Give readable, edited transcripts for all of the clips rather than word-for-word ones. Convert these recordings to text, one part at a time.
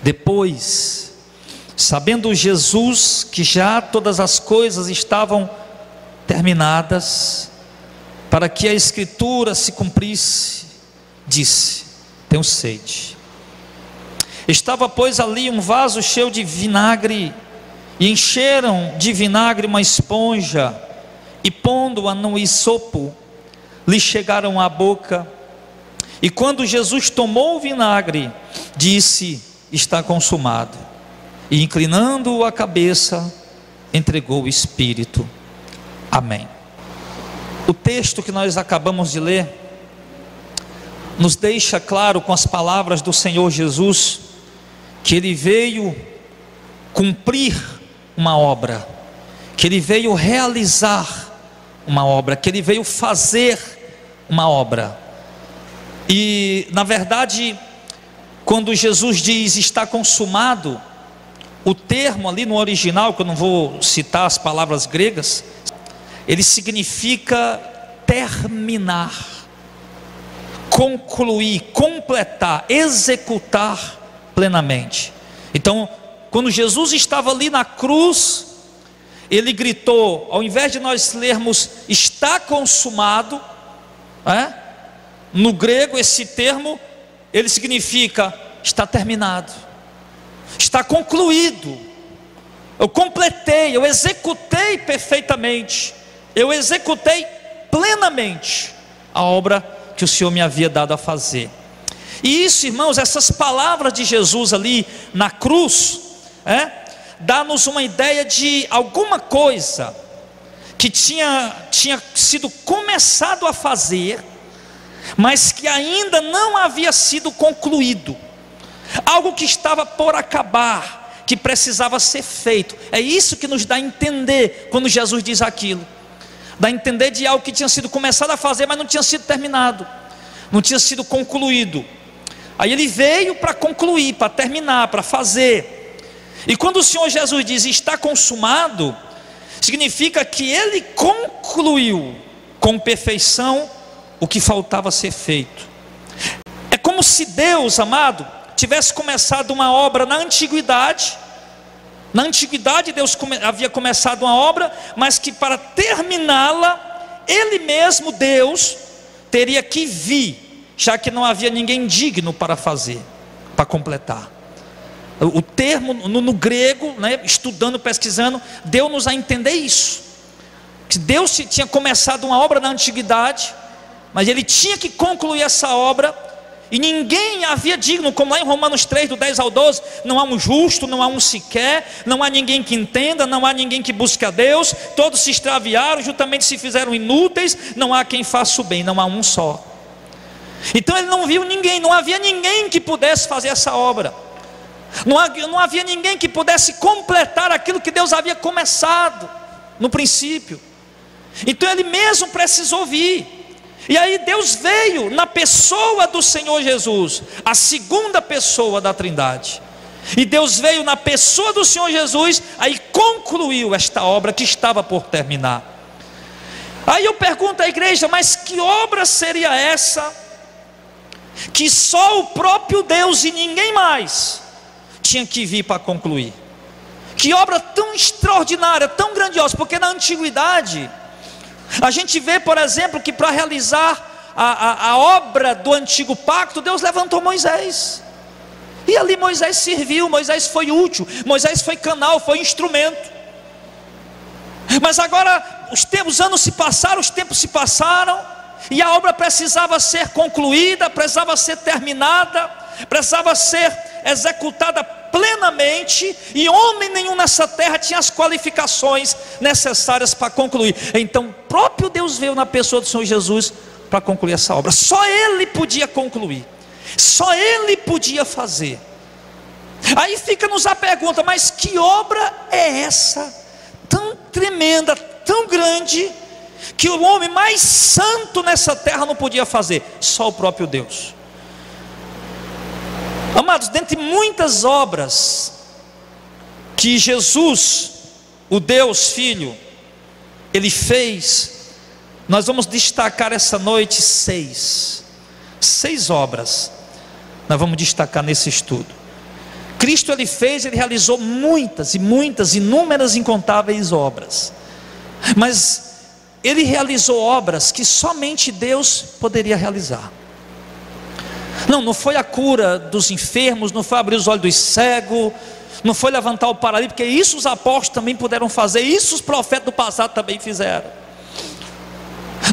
Depois, sabendo Jesus que já todas as coisas estavam terminadas, para que a Escritura se cumprisse, disse: tenho sede. Estava, pois, ali um vaso cheio de vinagre, e encheram de vinagre uma esponja, e pondo-a no hisopo, lhe chegaram à boca. E quando Jesus tomou o vinagre, disse: está consumado. E inclinando a cabeça, entregou o Espírito. Amém. O texto que nós acabamos de ler nos deixa claro, com as palavras do Senhor Jesus, que Ele veio cumprir uma obra, que Ele veio realizar uma obra, que Ele veio fazer uma obra. E na verdade, quando Jesus diz está consumado, o termo ali no original, que eu não vou citar as palavras gregas, ele significa terminar, concluir, completar, executar plenamente. Então, quando Jesus estava ali na cruz, ele gritou, ao invés de nós lermos está consumado, no grego esse termo, ele significa está terminado, está concluído, eu completei, eu executei perfeitamente, eu executei plenamente a obra que o Senhor me havia dado a fazer. E isso, irmãos, essas palavras de Jesus ali na cruz, dá-nos uma ideia de alguma coisa que tinha sido começado a fazer, mas que ainda não havia sido concluído, algo que estava por acabar, que precisava ser feito. É isso que nos dá a entender quando Jesus diz aquilo, dá a entender de algo que tinha sido começado a fazer, mas não tinha sido terminado, não tinha sido concluído. Aí ele veio para concluir, para terminar, para fazer. E quando o Senhor Jesus diz está consumado, significa que Ele concluiu com perfeição o que faltava ser feito. É como se Deus, amado, tivesse começado uma obra na antiguidade. Na antiguidade Deus havia começado uma obra, mas que para terminá-la, Ele mesmo, Deus, teria que vir, já que não havia ninguém digno para fazer, para completar. O termo no grego, estudando, pesquisando, deu-nos a entender isso, que Deus tinha começado uma obra na antiguidade, mas Ele tinha que concluir essa obra, e ninguém havia digno, como lá em Romanos 3, do 10 ao 12, não há um justo, não há um sequer, não há ninguém que entenda, não há ninguém que busque a Deus, todos se extraviaram, juntamente se fizeram inúteis, não há quem faça o bem, não há um só. Então Ele não viu ninguém, não havia ninguém que pudesse fazer essa obra, não havia ninguém que pudesse completar aquilo que Deus havia começado no princípio. Então Ele mesmo precisou vir. E aí Deus veio na pessoa do Senhor Jesus, a segunda pessoa da Trindade. E Deus veio na pessoa do Senhor Jesus, aí concluiu esta obra que estava por terminar. Aí eu pergunto à igreja, mas que obra seria essa que só o próprio Deus e ninguém mais tinha que vir para concluir? Que obra tão extraordinária, tão grandiosa, porque na antiguidade a gente vê, por exemplo, que para realizar a obra do antigo pacto, Deus levantou Moisés, e ali Moisés serviu, Moisés foi útil, Moisés foi canal, foi instrumento. Mas agora os anos se passaram, os tempos se passaram, e a obra precisava ser concluída, precisava ser terminada, precisava ser executada plenamente, e homem nenhum nessa terra tinha as qualificações necessárias para concluir. Então o próprio Deus veio na pessoa do Senhor Jesus para concluir essa obra. Só Ele podia concluir, só Ele podia fazer. Aí fica-nos a pergunta, mas que obra é essa, tão tremenda, tão grande, que o homem mais santo nessa terra não podia fazer? Só o próprio Deus. Amados, dentre muitas obras que Jesus, o Deus Filho, Ele fez, nós vamos destacar essa noite seis obras, nós vamos destacar nesse estudo. Cristo ele realizou muitas e muitas, inúmeras, incontáveis obras, mas ele realizou obras que somente Deus poderia realizar. Não foi a cura dos enfermos, não foi abrir os olhos dos cegos, não foi levantar o paralítico, porque isso os apóstolos também puderam fazer, isso os profetas do passado também fizeram.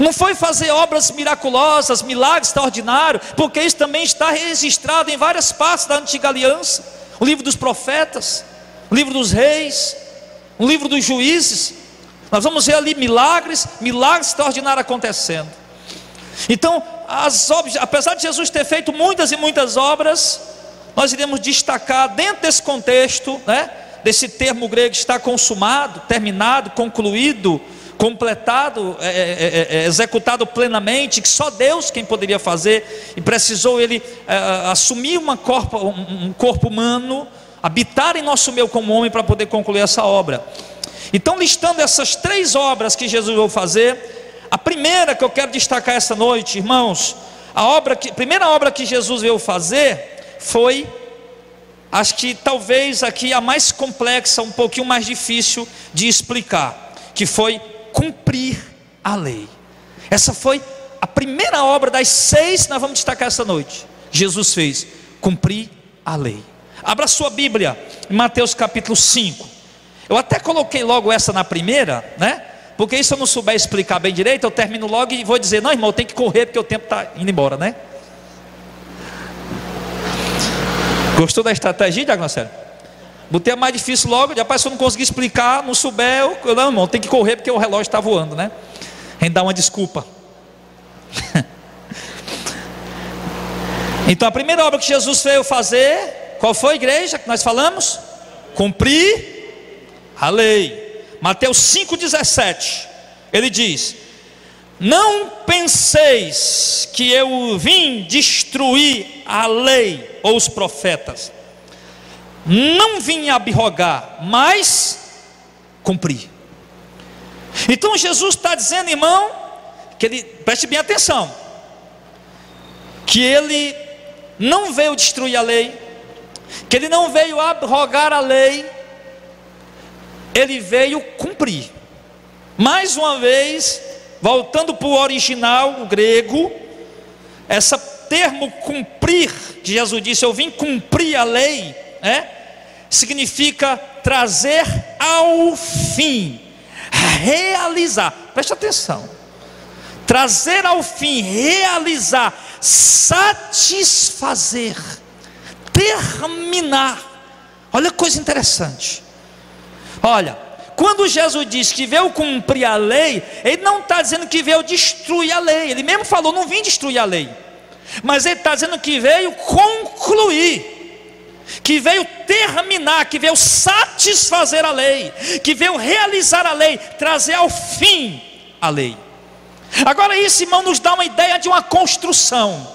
Não foi fazer obras miraculosas, milagres extraordinários, porque isso também está registrado em várias partes da antiga aliança. O livro dos profetas, o livro dos reis, o livro dos juízes. Nós vamos ver ali milagres extraordinários acontecendo. Então, as obras, apesar de Jesus ter feito muitas e muitas obras, nós iremos destacar dentro desse contexto, desse termo grego, está consumado, terminado, concluído, completado, executado plenamente, que só Deus quem poderia fazer, e precisou ele assumir um corpo humano, habitar em nosso meio como homem para poder concluir essa obra. Então, listando essas 3 obras que Jesus veio fazer, a primeira que eu quero destacar essa noite, irmãos, a primeira obra que Jesus veio fazer foi, acho que talvez aqui a mais complexa, um pouquinho mais difícil de explicar, que foi cumprir a lei. Essa foi a primeira obra das 6 que nós vamos destacar essa noite. Jesus fez, cumprir a lei. Abra sua Bíblia em Mateus capítulo 5. Eu até coloquei logo essa na primeira, porque se eu não souber explicar bem direito, eu termino logo e vou dizer, não irmão, tem que correr porque o tempo está indo embora, Gostou da estratégia, Diagnocélio? Botei a mais difícil logo, depois se eu não conseguir explicar, não souber, não irmão, tem que correr porque o relógio está voando, A gente dá uma desculpa. Então a primeira obra que Jesus veio fazer, qual foi, igreja, que nós falamos? Cumprir a lei. Mateus 5,17, ele diz: não penseis que eu vim destruir a lei ou os profetas. Não vim abrogar, mas cumprir. Então Jesus está dizendo, irmão, que ele, preste bem atenção, que ele não veio destruir a lei, que ele não veio abrogar a lei, ele veio cumprir. Mais uma vez, voltando para o original, o grego, esse termo cumprir, que Jesus disse, eu vim cumprir a lei, significa trazer ao fim, realizar. Preste atenção, trazer ao fim, realizar, satisfazer, terminar. Olha que coisa interessante. Olha, quando Jesus diz que veio cumprir a lei, ele não está dizendo que veio destruir a lei. Ele mesmo falou, não vim destruir a lei, mas ele está dizendo que veio concluir, que veio terminar, que veio satisfazer a lei, que veio realizar a lei, trazer ao fim a lei. Agora isso, irmão, nos dá uma ideia de uma construção.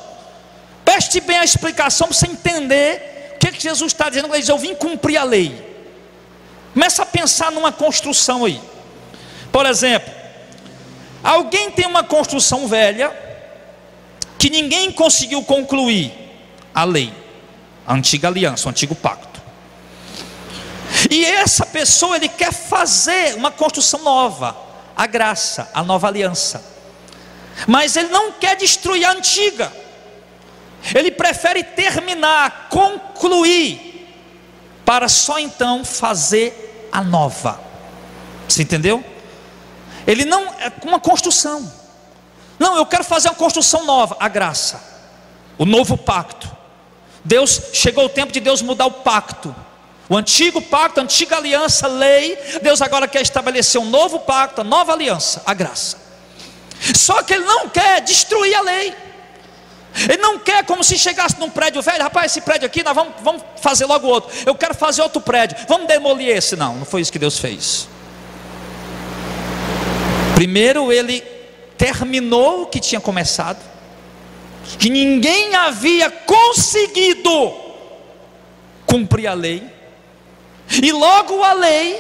Preste bem a explicação para você entender o que Jesus está dizendo. Ele diz, eu vim cumprir a lei. Começa a pensar numa construção aí. Por exemplo, alguém tem uma construção velha que ninguém conseguiu concluir a lei, a antiga aliança, o antigo pacto. E essa pessoa, ele quer fazer uma construção nova, a graça, a nova aliança. Mas ele não quer destruir a antiga. Ele prefere terminar, concluir, para só então fazer a nova. Você entendeu? Ele não é uma construção. Não, eu quero fazer uma construção nova, a graça, o novo pacto. Deus, chegou o tempo de Deus mudar o pacto. O antigo pacto, a antiga aliança, lei. Deus agora quer estabelecer um novo pacto, a nova aliança, a graça. Só que ele não quer destruir a lei. Ele não quer como se chegasse num prédio velho, rapaz, esse prédio aqui, nós vamos fazer logo outro. Eu quero fazer outro prédio, vamos demolir esse. Não, não foi isso que Deus fez. Primeiro ele terminou o que tinha começado, que ninguém havia conseguido cumprir a lei. E logo a lei,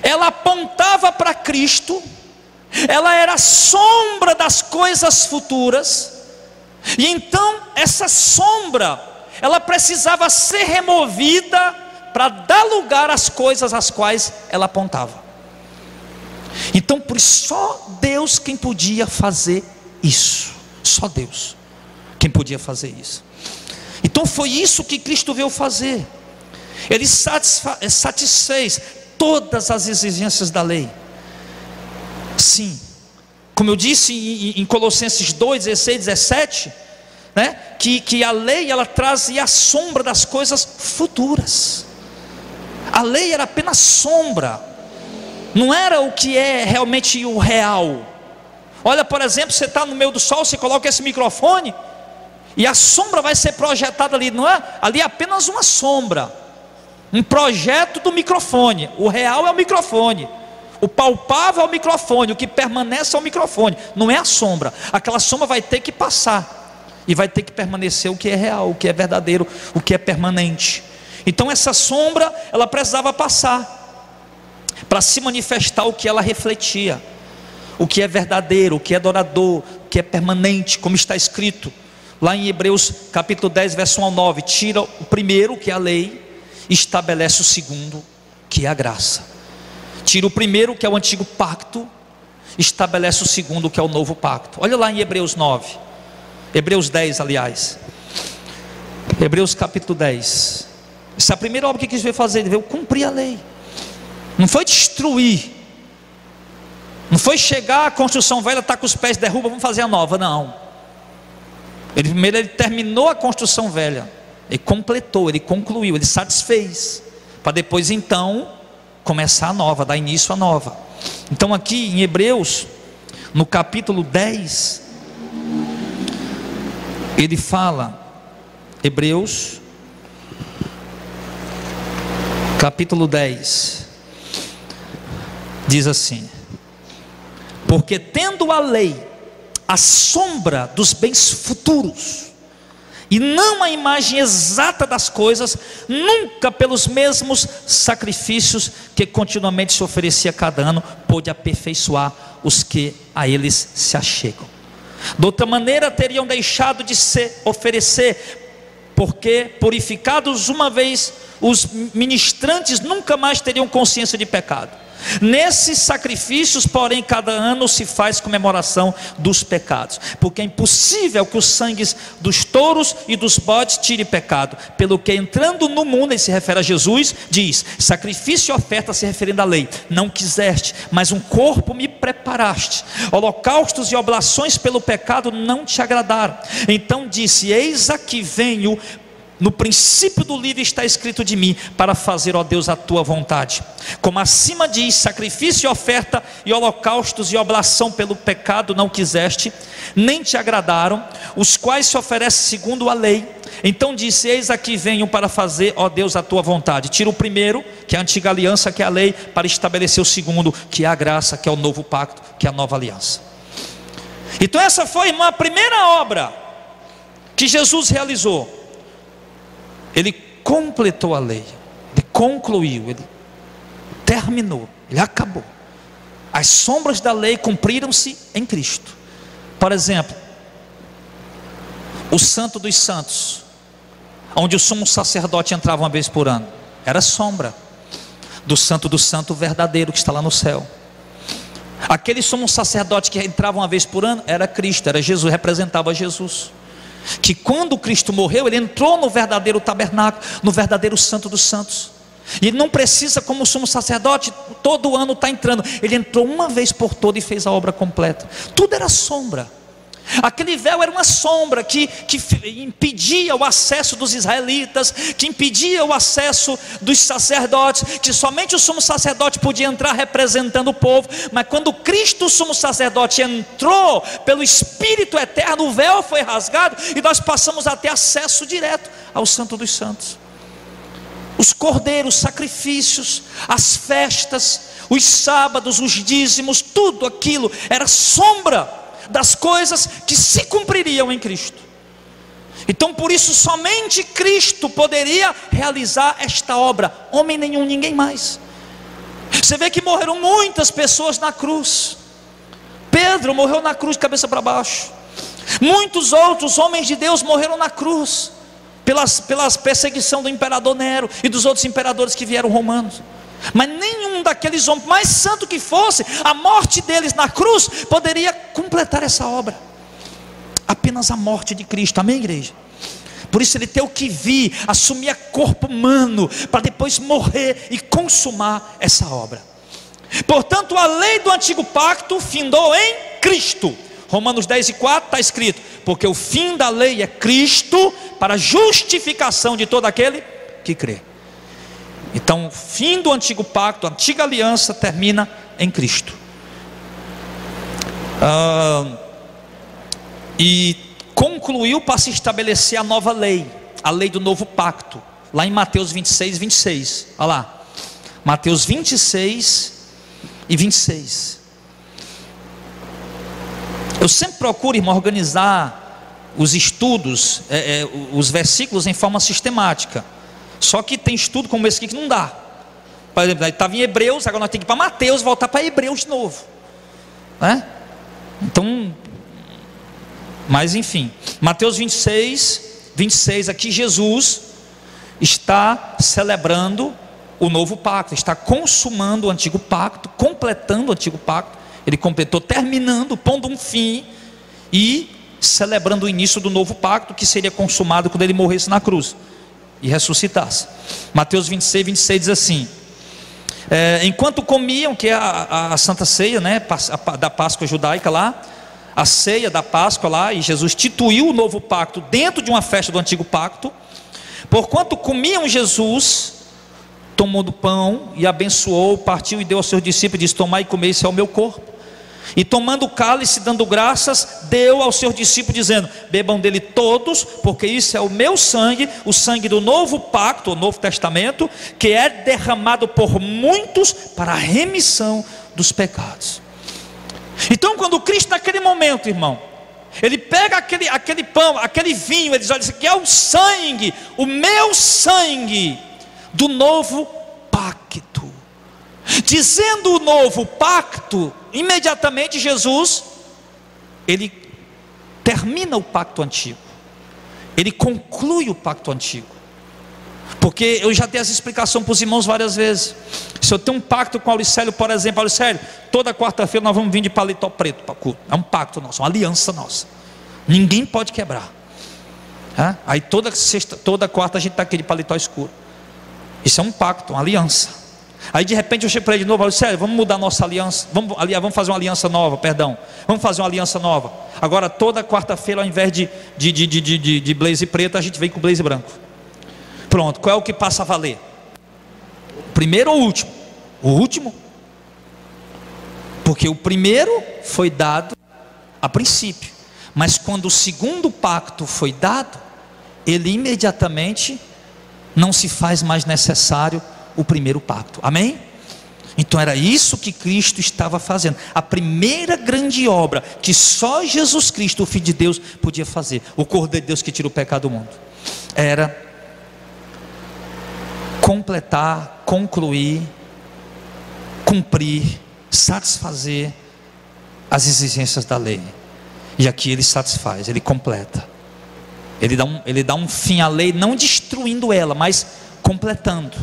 ela apontava para Cristo, ela era sombra das coisas futuras. E então essa sombra, ela precisava ser removida para dar lugar às coisas às quais ela apontava. Então, por isso, só Deus quem podia fazer isso. Só Deus quem podia fazer isso. Então foi isso que Cristo veio fazer. Ele satisfez todas as exigências da lei. Sim, como eu disse em Colossenses 2, 16, 17, né, que a lei ela trazia a sombra das coisas futuras. A lei era apenas sombra, não era o que é realmente o real. Olha, por exemplo, você está no meio do sol, você coloca esse microfone e a sombra vai ser projetada ali, não é? Ali é apenas uma sombra, um projeto do microfone. O real é o microfone, o palpável é o microfone, o que permanece é o microfone, não é a sombra. Aquela sombra vai ter que passar e vai ter que permanecer o que é real, o que é verdadeiro, o que é permanente. Então essa sombra, ela precisava passar para se manifestar o que ela refletia, o que é verdadeiro, o que é adorador, o que é permanente, como está escrito lá em Hebreus capítulo 10, verso 1 ao 9. Tira o primeiro, que é a lei, e estabelece o segundo, que é a graça. Tira o primeiro, que é o antigo pacto, estabelece o segundo, que é o novo pacto. Olha lá em Hebreus 9, Hebreus 10, aliás, Hebreus capítulo 10. Essa é a primeira obra que Cristo veio fazer. Ele veio cumprir a lei, não foi destruir, não foi chegar, a construção velha está com os pés derruba, vamos fazer a nova. Não, primeiro ele terminou a construção velha, ele completou, ele concluiu, ele satisfez, para depois então começar a nova, dar início à nova. Então aqui em Hebreus, no capítulo 10, ele fala, Hebreus capítulo 10, diz assim: porque tendo a lei a sombra dos bens futuros, e não a imagem exata das coisas, nunca pelos mesmos sacrifícios que continuamente se oferecia cada ano, pôde aperfeiçoar os que a eles se achegam. De outra maneira teriam deixado de se oferecer, porque purificados uma vez, os ministrantes nunca mais teriam consciência de pecado. Nesses sacrifícios, porém, cada ano se faz comemoração dos pecados, porque é impossível que os sangues dos touros e dos bodes tire pecado. Pelo que entrando no mundo, ele se refere a Jesus, diz: sacrifício e oferta, se referindo à lei, não quiseste, mas um corpo me preparaste. Holocaustos e oblações pelo pecado não te agradaram. Então disse: eis aqui venho. No princípio do livro está escrito de mim, para fazer, ó Deus, a tua vontade. Como acima diz: sacrifício e oferta e holocaustos e oblação pelo pecado não quiseste, nem te agradaram, os quais se oferecem segundo a lei. Então disse: eis aqui venho para fazer, ó Deus, a tua vontade. Tira o primeiro, que é a antiga aliança, que é a lei, para estabelecer o segundo, que é a graça, que é o novo pacto, que é a nova aliança. Então essa foi uma primeira obra que Jesus realizou. Ele completou a lei, ele concluiu, ele terminou, ele acabou. As sombras da lei cumpriram-se em Cristo. Por exemplo, o Santo dos Santos, onde o sumo sacerdote entrava uma vez por ano, era sombra do Santo verdadeiro que está lá no céu. Aquele sumo sacerdote que entrava uma vez por ano era Cristo, era Jesus, representava Jesus. Que quando Cristo morreu, ele entrou no verdadeiro tabernáculo, no verdadeiro Santo dos Santos. E ele não precisa, como o sumo sacerdote, todo ano está entrando. Ele entrou uma vez por toda e fez a obra completa. Tudo era sombra. Aquele véu era uma sombra que impedia o acesso dos israelitas, que impedia o acesso dos sacerdotes, que somente o sumo sacerdote podia entrar representando o povo. Mas quando Cristo, o sumo sacerdote, entrou pelo Espírito eterno, o véu foi rasgado e nós passamos a ter acesso direto ao Santo dos Santos. Os cordeiros, os sacrifícios, as festas, os sábados, os dízimos, tudo aquilo era sombra das coisas que se cumpririam em Cristo. Então por isso somente Cristo poderia realizar esta obra, homem nenhum, ninguém mais. Você vê que morreram muitas pessoas na cruz. Pedro morreu na cruz de cabeça para baixo. Muitos outros homens de Deus morreram na cruz. pelas perseguição do imperador Nero e dos outros imperadores que vieram romanos. Mas nenhum daqueles homens, mais santo que fosse, a morte deles na cruz poderia completar essa obra. Apenas a morte de Cristo, amém, igreja? Por isso ele teve que vir, assumir a corpo humano, para depois morrer e consumar essa obra. Portanto, a lei do antigo pacto findou em Cristo. Romanos 10:4 está escrito: porque o fim da lei é Cristo, para a justificação de todo aquele que crê. Então, o fim do antigo pacto, a antiga aliança, termina em Cristo. E concluiu para se estabelecer a nova lei, a lei do novo pacto, lá em Mateus 26:26. Olha lá, Mateus 26:26. Eu sempre procuro, irmão, organizar os estudos, os versículos em forma sistemática. Só que tem estudo como esse aqui que não dá. Por exemplo, estava em Hebreus, agora nós temos que ir para Mateus, voltar para Hebreus de novo, né? Então, mas enfim, Mateus 26:26, aqui Jesus está celebrando o novo pacto, está consumando o antigo pacto, completando o antigo pacto. Ele completou, terminando, pondo um fim e celebrando o início do novo pacto, que seria consumado quando ele morresse na cruz e ressuscitasse. Mateus 26:26 diz assim: enquanto comiam, que é a Santa Ceia, né, da Páscoa judaica lá, a ceia da Páscoa lá, e Jesus instituiu o novo pacto dentro de uma festa do antigo pacto. Porquanto comiam, Jesus tomou do pão e abençoou, partiu e deu aos seus discípulos e disse: tomai e comei, esse é o meu corpo. E tomando o cálice, dando graças, deu aos seus discípulos dizendo: bebam dele todos, porque isso é o meu sangue, o sangue do novo pacto, o novo testamento, que é derramado por muitos para a remissão dos pecados. Então, quando Cristo, naquele momento, irmão, ele pega aquele pão, aquele vinho, ele diz: olha, isso aqui é o sangue, o meu sangue do novo pacto. Dizendo o novo pacto, imediatamente Jesus, ele termina o pacto antigo, ele conclui o pacto antigo. Porque eu já dei essa explicação para os irmãos várias vezes. Se eu tenho um pacto com o Auricélio, por exemplo: Auricélio, toda quarta-feira nós vamos vir de paletó preto para o culto. É um pacto nosso, uma aliança nossa, ninguém pode quebrar. Aí toda quarta a gente está aqui de paletó escuro. Isso é um pacto, uma aliança. Aí de repente eu chego para ele de novo: sério, vamos mudar nossa aliança, vamos fazer uma aliança nova, vamos fazer uma aliança nova. Agora toda quarta-feira, ao invés de blaze preto, a gente vem com blaze branco. Pronto, qual é o que passa a valer? O primeiro ou o último? O último. Porque o primeiro foi dado a princípio, mas quando o segundo pacto foi dado, ele imediatamente não se faz mais necessário o primeiro pacto, amém? Então era isso que Cristo estava fazendo, a primeira grande obra que só Jesus Cristo, o Filho de Deus, podia fazer, o Cordeiro de Deus que tira o pecado do mundo, era completar, concluir, cumprir, satisfazer as exigências da lei. E aqui ele satisfaz, ele completa, ele dá um fim à lei, não destruindo ela, mas completando,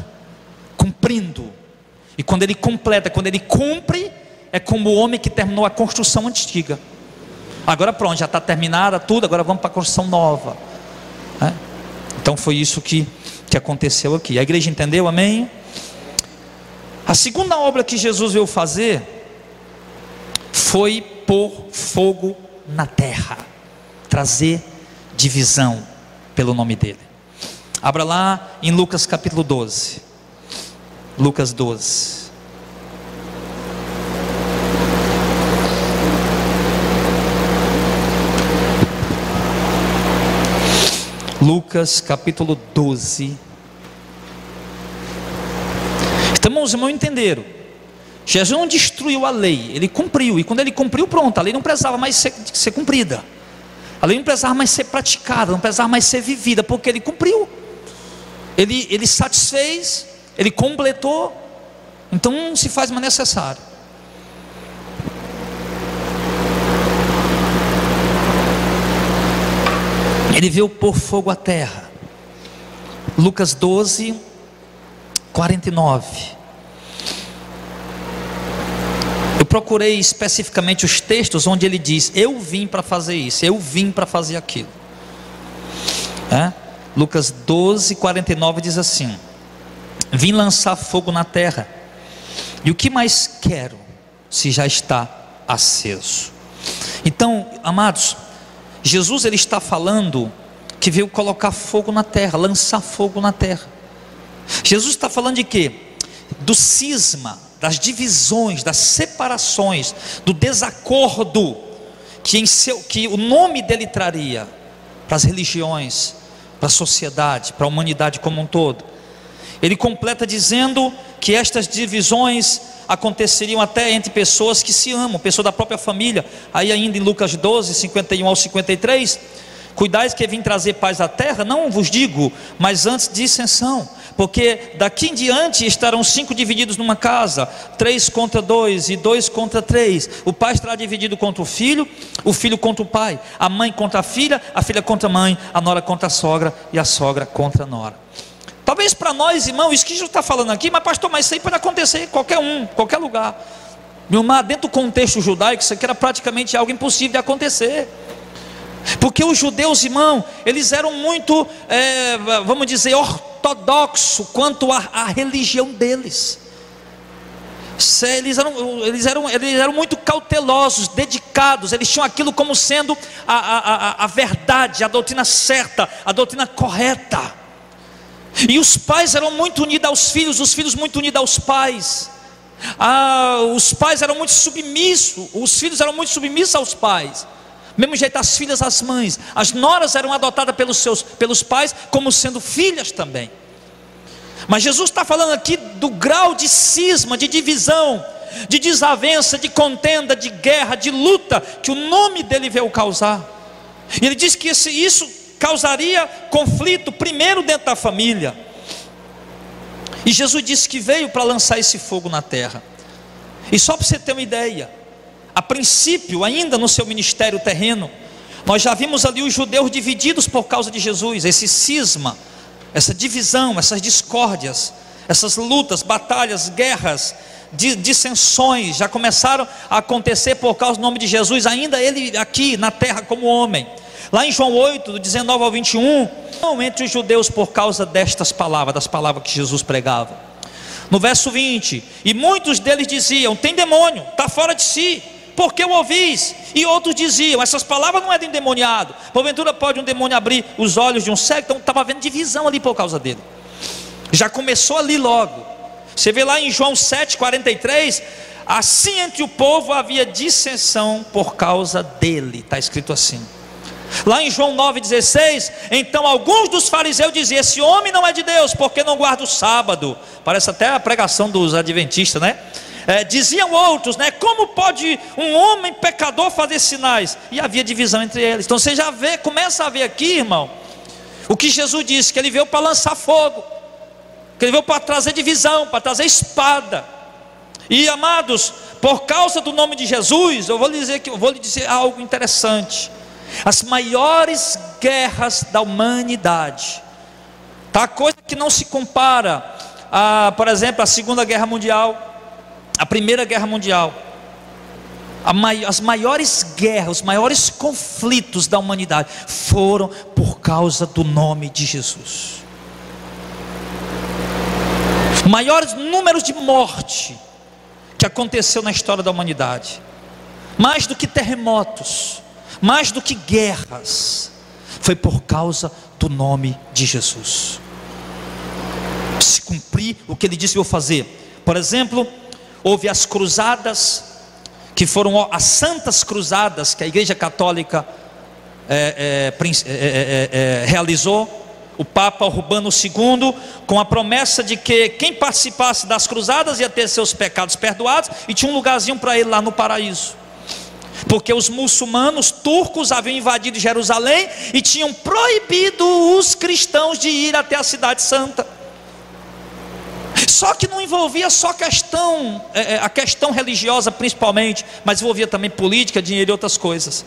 cumprindo. E quando ele completa, quando ele cumpre, é como o homem que terminou a construção antiga. Agora pronto, já está terminada tudo, agora vamos para a construção nova, né? Então foi isso que aconteceu aqui. A igreja entendeu, amém? A segunda obra que Jesus veio fazer foi pôr fogo na terra, trazer divisão pelo nome dele. Abra lá em Lucas capítulo 12. Lucas 12. Lucas capítulo 12. Então, irmãos, entenderam? Jesus não destruiu a lei, ele cumpriu. E quando ele cumpriu, pronto, a lei não precisava mais ser cumprida, a lei não precisava mais ser praticada, não precisava mais ser vivida, porque ele cumpriu, ele satisfez, ele completou. Então não se faz mais necessário. Ele veio pôr fogo à terra. Lucas 12, 49. Eu procurei especificamente os textos onde ele diz: eu vim para fazer isso, eu vim para fazer aquilo. Lucas 12, 49 diz assim: vim lançar fogo na terra, e o que mais quero, se já está aceso? Então, amados, Jesus ele está falando que veio colocar fogo na terra, lançar fogo na terra. Jesus está falando de quê? Do cisma, das divisões, das separações, do desacordo que o nome dele traria para as religiões, para a sociedade, para a humanidade como um todo. Ele completa dizendo que estas divisões aconteceriam até entre pessoas que se amam, pessoas da própria família. Aí ainda em Lucas 12, 51 ao 53, cuidais que vim trazer paz à terra, não vos digo, mas antes dissensão, porque daqui em diante estarão 5 divididos numa casa, 3 contra 2 e 2 contra 3, o pai estará dividido contra o filho contra o pai, a mãe contra a filha contra a mãe, a nora contra a sogra e a sogra contra a nora. Talvez para nós, irmão, isso que Jesus está falando aqui, mas pastor, mas isso aí pode acontecer em qualquer lugar. Meu irmão, dentro do contexto judaico, isso aqui era praticamente algo impossível de acontecer. Porque os judeus, irmão, eles eram muito, vamos dizer, ortodoxos quanto à religião deles. Eles eram muito cautelosos, dedicados. Eles tinham aquilo como sendo a verdade, a doutrina certa, a doutrina correta. E os pais eram muito unidos aos filhos, os filhos muito unidos aos pais. Os pais eram muito submissos, os filhos eram muito submissos aos pais. Mesmo jeito as filhas às mães. As noras eram adotadas pelos pais como sendo filhas também. Mas Jesus está falando aqui do grau de cisma, de divisão, de desavença, de contenda, de guerra, de luta que o nome dele veio causar. E ele diz que isso causaria conflito primeiro dentro da família. E Jesus disse que veio para lançar esse fogo na terra. E só para você ter uma ideia, a princípio, ainda no seu ministério terreno, nós já vimos ali os judeus divididos por causa de Jesus. Esse cisma, essa divisão, essas discórdias, essas lutas, batalhas, guerras, dissensões já começaram a acontecer por causa do nome de Jesus, ainda ele aqui na terra como homem. Lá em João 8, do 19 ao 21, entre os judeus por causa destas palavras, das palavras que Jesus pregava. No verso 20, e muitos deles diziam: tem demônio, está fora de si, por que o ouvis? E outros diziam: essas palavras não é de endemoniado, porventura pode um demônio abrir os olhos de um cego? Então estava havendo divisão ali por causa dele. Já começou ali logo. Você vê lá em João 7, 43, assim entre o povo havia dissensão por causa dele, está escrito assim. Lá em João 9,16, então alguns dos fariseus diziam: esse homem não é de Deus, porque não guarda o sábado. Parece até a pregação dos adventistas, né? Diziam outros, né? Como pode um homem pecador fazer sinais? E havia divisão entre eles. Então você já vê, começa a ver aqui, irmão, o que Jesus disse, que ele veio para lançar fogo, que ele veio para trazer divisão, para trazer espada. E amados, por causa do nome de Jesus, eu vou lhe dizer algo interessante. As maiores guerras da humanidade, tá? Coisa que não se compara a, por exemplo, a Segunda Guerra Mundial, a Primeira Guerra Mundial. As maiores guerras, os maiores conflitos da humanidade foram por causa do nome de Jesus. Maiores números de morte que aconteceu na história da humanidade, mais do que terremotos, mais do que guerras, foi por causa do nome de Jesus. Se cumprir o que ele disse: eu vou fazer. Por exemplo, houve as cruzadas, que foram as santas cruzadas que a Igreja Católica realizou. O Papa Urbano II, com a promessa de que quem participasse das cruzadas ia ter seus pecados perdoados e tinha um lugarzinho para ele lá no paraíso. Porque os muçulmanos turcos haviam invadido Jerusalém e tinham proibido os cristãos de ir até a cidade santa. Só que não envolvia só a questão religiosa principalmente, mas envolvia também política, dinheiro e outras coisas.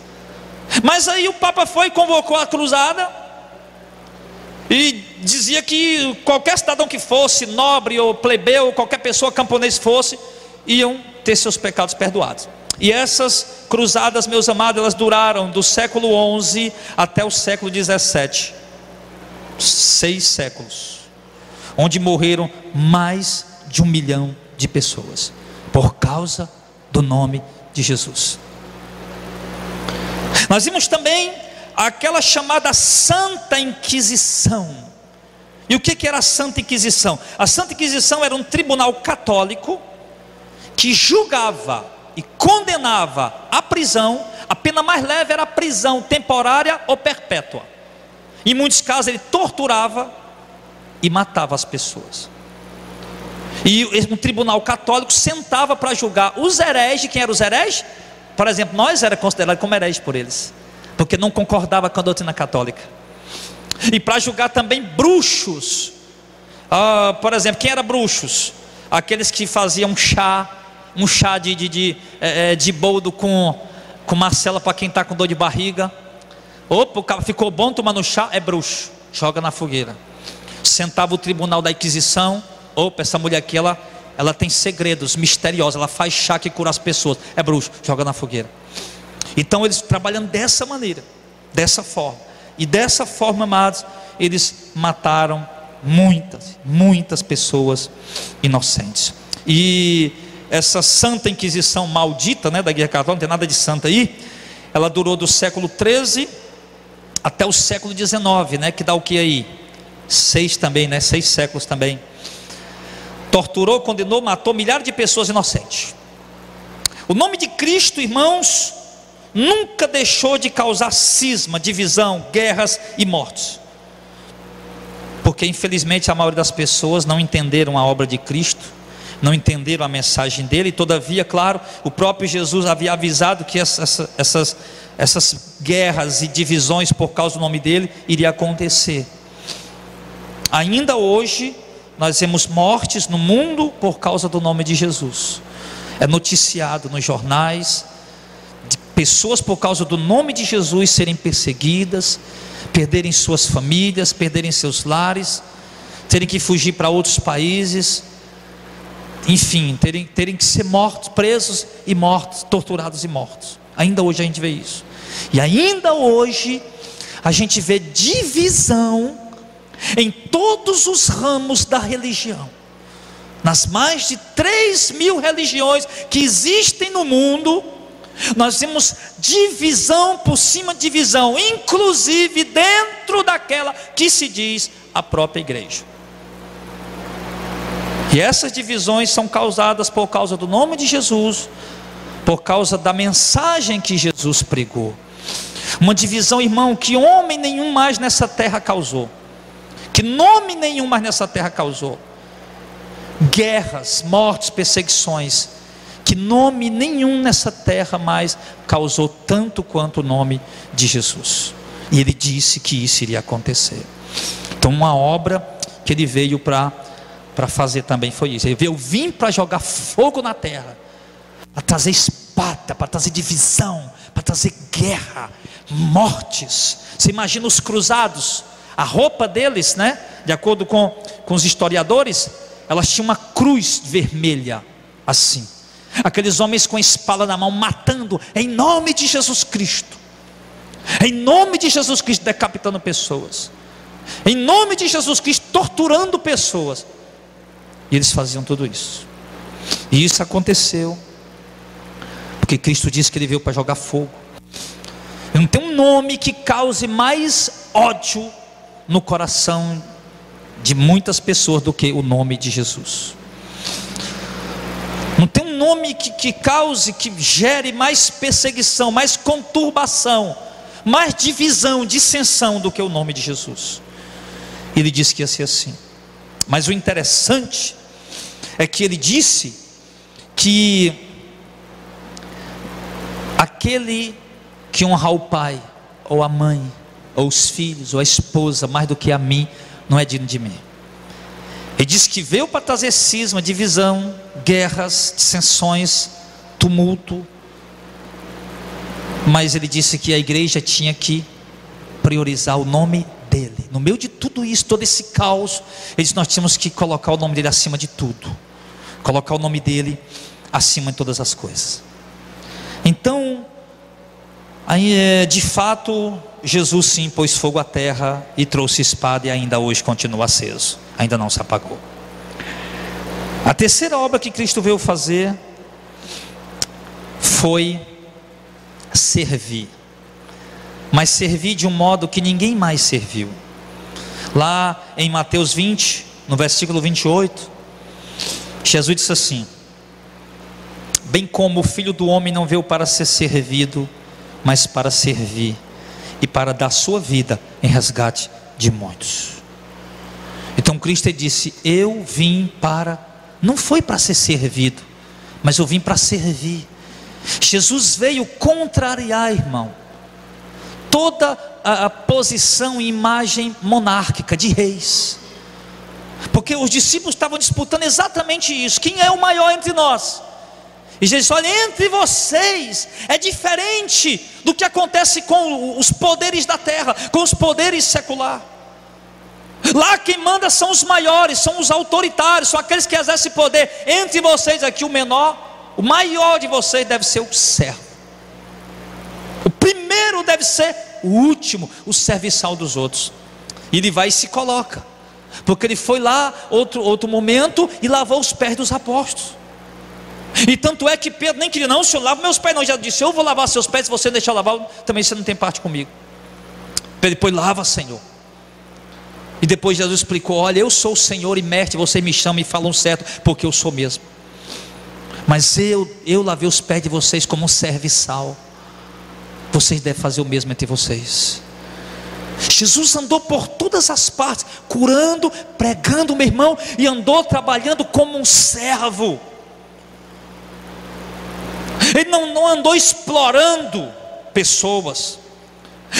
Mas aí o Papa foi e convocou a cruzada, e dizia que qualquer cidadão que fosse, nobre ou plebeu, qualquer pessoa camponês fosse, iam ter seus pecados perdoados. E essas cruzadas, meus amados, elas duraram do século XI até o século XVII, 6 séculos, onde morreram mais de 1 milhão de pessoas, por causa do nome de Jesus. Nós vimos também aquela chamada Santa Inquisição. E o que era a Santa Inquisição? A Santa Inquisição era um tribunal católico que julgava e condenava à prisão. A pena mais leve era a prisão temporária ou perpétua. Em muitos casos ele torturava e matava as pessoas. E um tribunal católico sentava para julgar os hereges. Quem eram os hereges? Por exemplo, nós éramos considerados como hereges por eles, porque não concordava com a doutrina católica. E para julgar também bruxos. Por exemplo, quem era bruxos? Aqueles que faziam um chá de boldo com Marcela para quem está com dor de barriga. Opa, o cara ficou bom tomando chá, é bruxo, joga na fogueira. Sentava o tribunal da Inquisição. Opa, essa mulher aqui, ela tem segredos misteriosos, ela faz chá que cura as pessoas, é bruxo, joga na fogueira. Então eles trabalhando dessa maneira, dessa forma, e dessa forma, amados, eles mataram muitas pessoas inocentes. E essa Santa Inquisição maldita, da Igreja Católica, não tem nada de santa aí, ela durou do século XIII até o século XIX, que dá o que aí? 6 também, 6 séculos também. Torturou, condenou, matou milhares de pessoas inocentes. O nome de Cristo, irmãos, nunca deixou de causar cisma, divisão, guerras e mortes, porque infelizmente a maioria das pessoas não entenderam a obra de Cristo, não entenderam a mensagem dele. E todavia, claro, o próprio Jesus havia avisado que essas guerras e divisões por causa do nome dele iria acontecer. Ainda hoje nós vemos mortes no mundo por causa do nome de Jesus. É noticiado nos jornais de pessoas por causa do nome de Jesus serem perseguidas, perderem suas famílias, perderem seus lares, terem que fugir para outros países, enfim, terem que ser mortos, presos e mortos, torturados e mortos. Ainda hoje a gente vê isso. E ainda hoje a gente vê divisão em todos os ramos da religião. Nas mais de 3.000 religiões que existem no mundo, nós vemos divisão por cima de divisão, inclusive dentro daquela que se diz a própria igreja. E essas divisões são causadas por causa do nome de Jesus, por causa da mensagem que Jesus pregou. Uma divisão, irmão, que homem nenhum mais nessa terra causou, que nome nenhum mais nessa terra causou. Guerras, mortes, perseguições, que nome nenhum nessa terra mais causou tanto quanto o nome de Jesus. E ele disse que isso iria acontecer. Então uma obra que ele veio para fazer também foi isso. Ele veio: eu vim para jogar fogo na terra, para trazer espada, para trazer divisão, para trazer guerra, mortes. Você imagina os cruzados, a roupa deles, de acordo com os historiadores, elas tinham uma cruz vermelha assim. Aqueles homens com a espada na mão, matando em nome de Jesus Cristo, em nome de Jesus Cristo, decapitando pessoas, em nome de Jesus Cristo, torturando pessoas. E eles faziam tudo isso. E isso aconteceu porque Cristo disse que ele veio para jogar fogo. Não tem um nome que cause mais ódio no coração de muitas pessoas do que o nome de Jesus. Não tem um nome que cause, que gere mais perseguição, mais conturbação, mais divisão, dissensão do que o nome de Jesus. Ele disse que ia ser assim. Mas o interessante é que ele disse que aquele que honrar o pai, ou a mãe, ou os filhos, ou a esposa, mais do que a mim, não é digno de mim. Ele disse que veio para trazer cisma, divisão, guerras, dissensões, tumulto. Mas ele disse que a igreja tinha que priorizar o nome dele. No meio de tudo isso, todo esse caos, ele disse: nós tínhamos que colocar o nome dele acima de tudo, colocar o nome dele acima de todas as coisas. Então, aí, de fato, Jesus sim pôs fogo à terra e trouxe espada, e ainda hoje continua aceso, ainda não se apagou. A terceira obra que Cristo veio fazer foi servir, mas servir de um modo que ninguém mais serviu. Lá em Mateus 20, no versículo 28, Jesus disse assim: bem como o Filho do Homem não veio para ser servido, mas para servir e para dar sua vida em resgate de muitos. Então Cristo disse: eu vim para, não foi para ser servido, mas eu vim para servir. Jesus veio contrariar, irmão, toda a posição e imagem monárquica de reis, porque os discípulos estavam disputando exatamente isso: quem é o maior entre nós? E Jesus disse: olha, entre vocês é diferente do que acontece com os poderes da terra, com os poderes seculares. Lá quem manda são os maiores, são os autoritários, são aqueles que exercem poder. Entre vocês aqui, o maior de vocês deve ser o servo. O primeiro deve ser o último, o serviçal dos outros. E ele vai e se coloca, porque ele foi lá outro momento e lavou os pés dos apóstolos. E tanto é que Pedro nem queria: não, o senhor lava meus pés não. Já disse: eu vou lavar seus pés, se você deixar eu lavar, também você não tem parte comigo. Pedro depois: lava, Senhor. E depois Jesus explicou: olha, eu sou o Senhor e mestre, vocês me chamam e falam certo, porque eu sou mesmo. Mas eu lavei os pés de vocês como um serviçal. Vocês devem fazer o mesmo entre vocês. Jesus andou por todas as partes, curando, pregando, meu irmão, e andou trabalhando como um servo. Ele não andou explorando pessoas,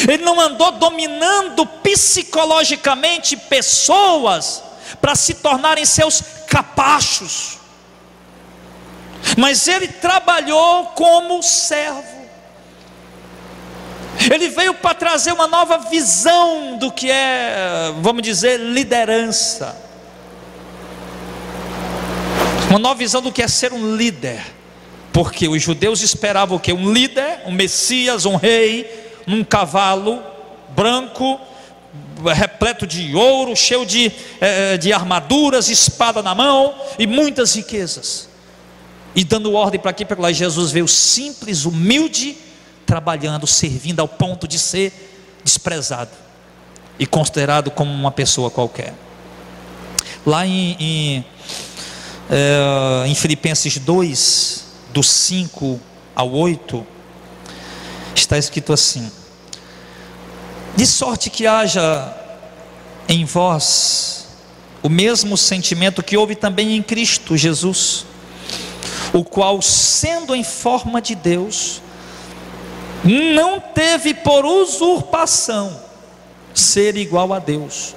ele não andou dominando psicologicamente pessoas para se tornarem seus capachos, mas ele trabalhou como servo. Ele veio para trazer uma nova visão do que é, vamos dizer, liderança, uma nova visão do que é ser um líder. Porque os judeus esperavam o quê? Um líder, um Messias, um rei, num cavalo branco, repleto de ouro, cheio de armaduras, espada na mão e muitas riquezas, e dando ordem para aqui, para lá. Jesus veio simples, humilde, trabalhando, servindo ao ponto de ser desprezado e considerado como uma pessoa qualquer. Lá em Filipenses 2, do 5 ao 8, está escrito assim: de sorte que haja em vós o mesmo sentimento que houve também em Cristo Jesus, o qual, sendo em forma de Deus, não teve por usurpação ser igual a Deus,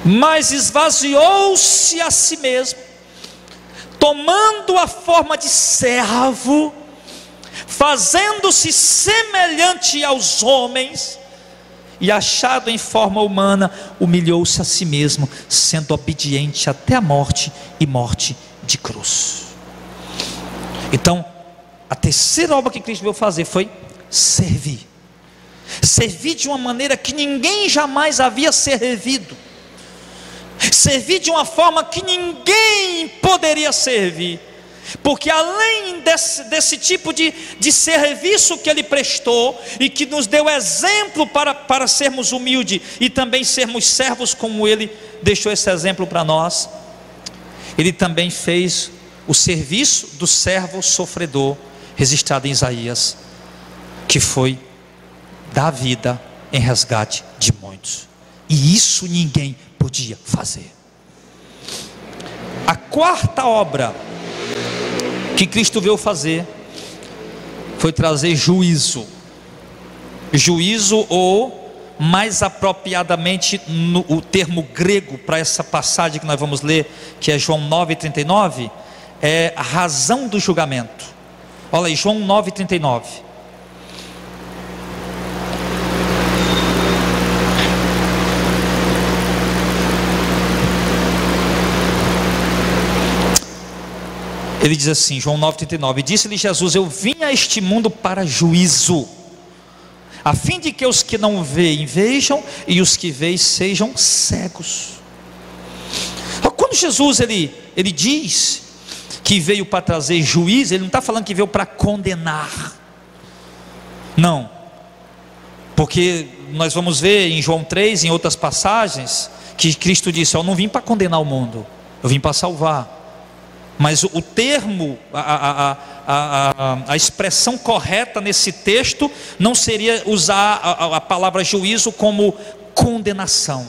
mas esvaziou-se a si mesmo, tomando a forma de servo, fazendo-se semelhante aos homens, e achado em forma humana, humilhou-se a si mesmo, sendo obediente até a morte, e morte de cruz. Então, a terceira obra que Cristo veio fazer foi servir. Servir de uma maneira que ninguém jamais havia servido. Servir de uma forma que ninguém poderia servir. Porque além desse tipo de serviço que ele prestou, e que nos deu exemplo para sermos humildes e também sermos servos como ele deixou esse exemplo para nós, ele também fez o serviço do servo sofredor, registrado em Isaías, que foi dar vida em resgate de muitos. E isso ninguém podia fazer. A quarta obra que Cristo veio fazer foi trazer juízo. Juízo, ou mais apropriadamente o termo grego para essa passagem que nós vamos ler, que é João 9,39, é a razão do julgamento. Olha aí, João 9,39. Ele diz assim, João 9,39: disse-lhe Jesus: eu vim a este mundo para juízo, a fim de que os que não veem vejam, e os que veem sejam cegos. Quando Jesus ele diz que veio para trazer juízo, ele não está falando que veio para condenar, não, porque nós vamos ver em João 3, em outras passagens, que Cristo disse: eu não vim para condenar o mundo, eu vim para salvar. Mas o termo, a expressão correta nesse texto não seria usar a palavra juízo como condenação,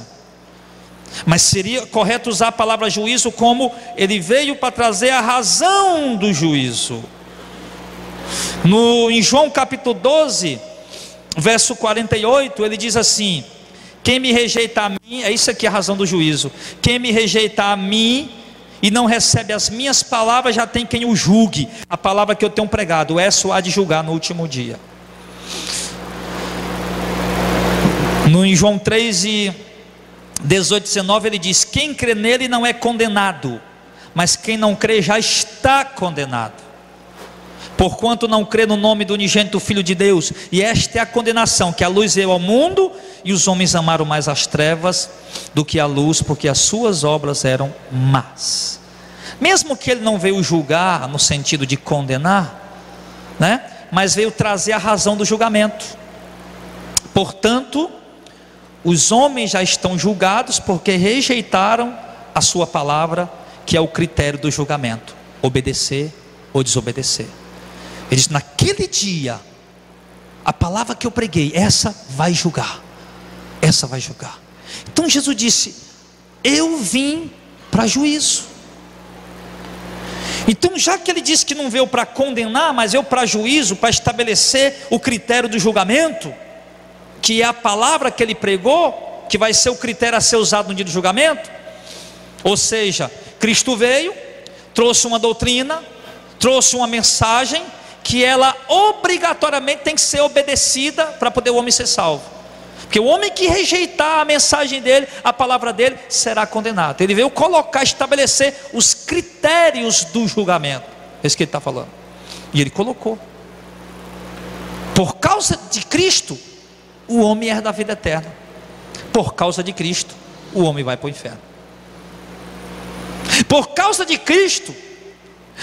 mas seria correto usar a palavra juízo como ele veio para trazer a razão do juízo. Em João capítulo 12, verso 48, ele diz assim: quem me rejeita a mim, é isso aqui a razão do juízo, quem me rejeita a mim e não recebe as minhas palavras, já tem quem o julgue. A palavra que eu tenho pregado, essa há de julgar no último dia. Em João 3 e 18, 19, ele diz: quem crê nele não é condenado, mas quem não crê já está condenado, porquanto não crê no nome do unigênito Filho de Deus. E esta é a condenação, que a luz veio ao mundo, e os homens amaram mais as trevas do que a luz, porque as suas obras eram más. Mesmo que ele não veio julgar no sentido de condenar, né? Mas veio trazer a razão do julgamento. Portanto, os homens já estão julgados porque rejeitaram a sua palavra, que é o critério do julgamento: obedecer ou desobedecer. Ele diz: naquele dia, a palavra que eu preguei, essa vai julgar, essa vai julgar. Então Jesus disse: eu vim para juízo. Então, já que ele disse que não veio para condenar, mas veio para juízo, para estabelecer o critério do julgamento, que é a palavra que ele pregou, que vai ser o critério a ser usado no dia do julgamento. Ou seja, Cristo veio, trouxe uma doutrina, trouxe uma mensagem, que ela obrigatoriamente tem que ser obedecida para poder o homem ser salvo. Porque o homem que rejeitar a mensagem dele, a palavra dele, será condenado. Ele veio colocar, estabelecer os critérios do julgamento. É isso que ele está falando. E ele colocou. Por causa de Cristo, o homem herda a vida eterna. Por causa de Cristo, o homem vai para o inferno. Por causa de Cristo,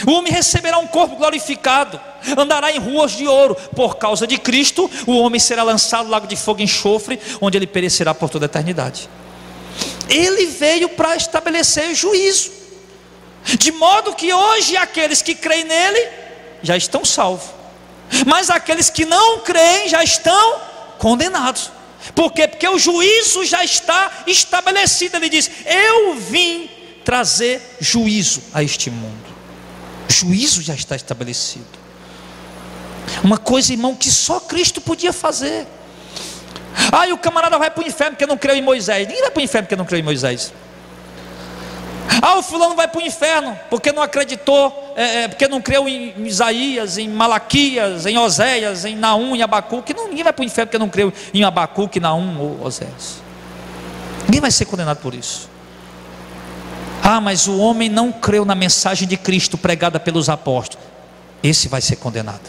o homem receberá um corpo glorificado, andará em ruas de ouro. Por causa de Cristo, o homem será lançado no lago de fogo e enxofre, onde ele perecerá por toda a eternidade. Ele veio para estabelecer juízo, de modo que hoje aqueles que creem nele já estão salvos, mas aqueles que não creem já estão condenados. Por quê? Porque o juízo já está estabelecido. Ele diz: eu vim trazer juízo a este mundo. O juízo já está estabelecido. Uma coisa, irmão, que só Cristo podia fazer. E o camarada vai para o inferno porque não creu em Moisés. Ninguém vai para o inferno porque não creu em Moisés. O fulano vai para o inferno porque não acreditou, porque não creu em Isaías, em Malaquias, em Oséias, em Naum, em Abacuque. Ninguém vai para o inferno porque não creu em Abacuque, Naum ou Oséias. Ninguém vai ser condenado por isso. Mas o homem não creu na mensagem de Cristo pregada pelos apóstolos. Esse vai ser condenado.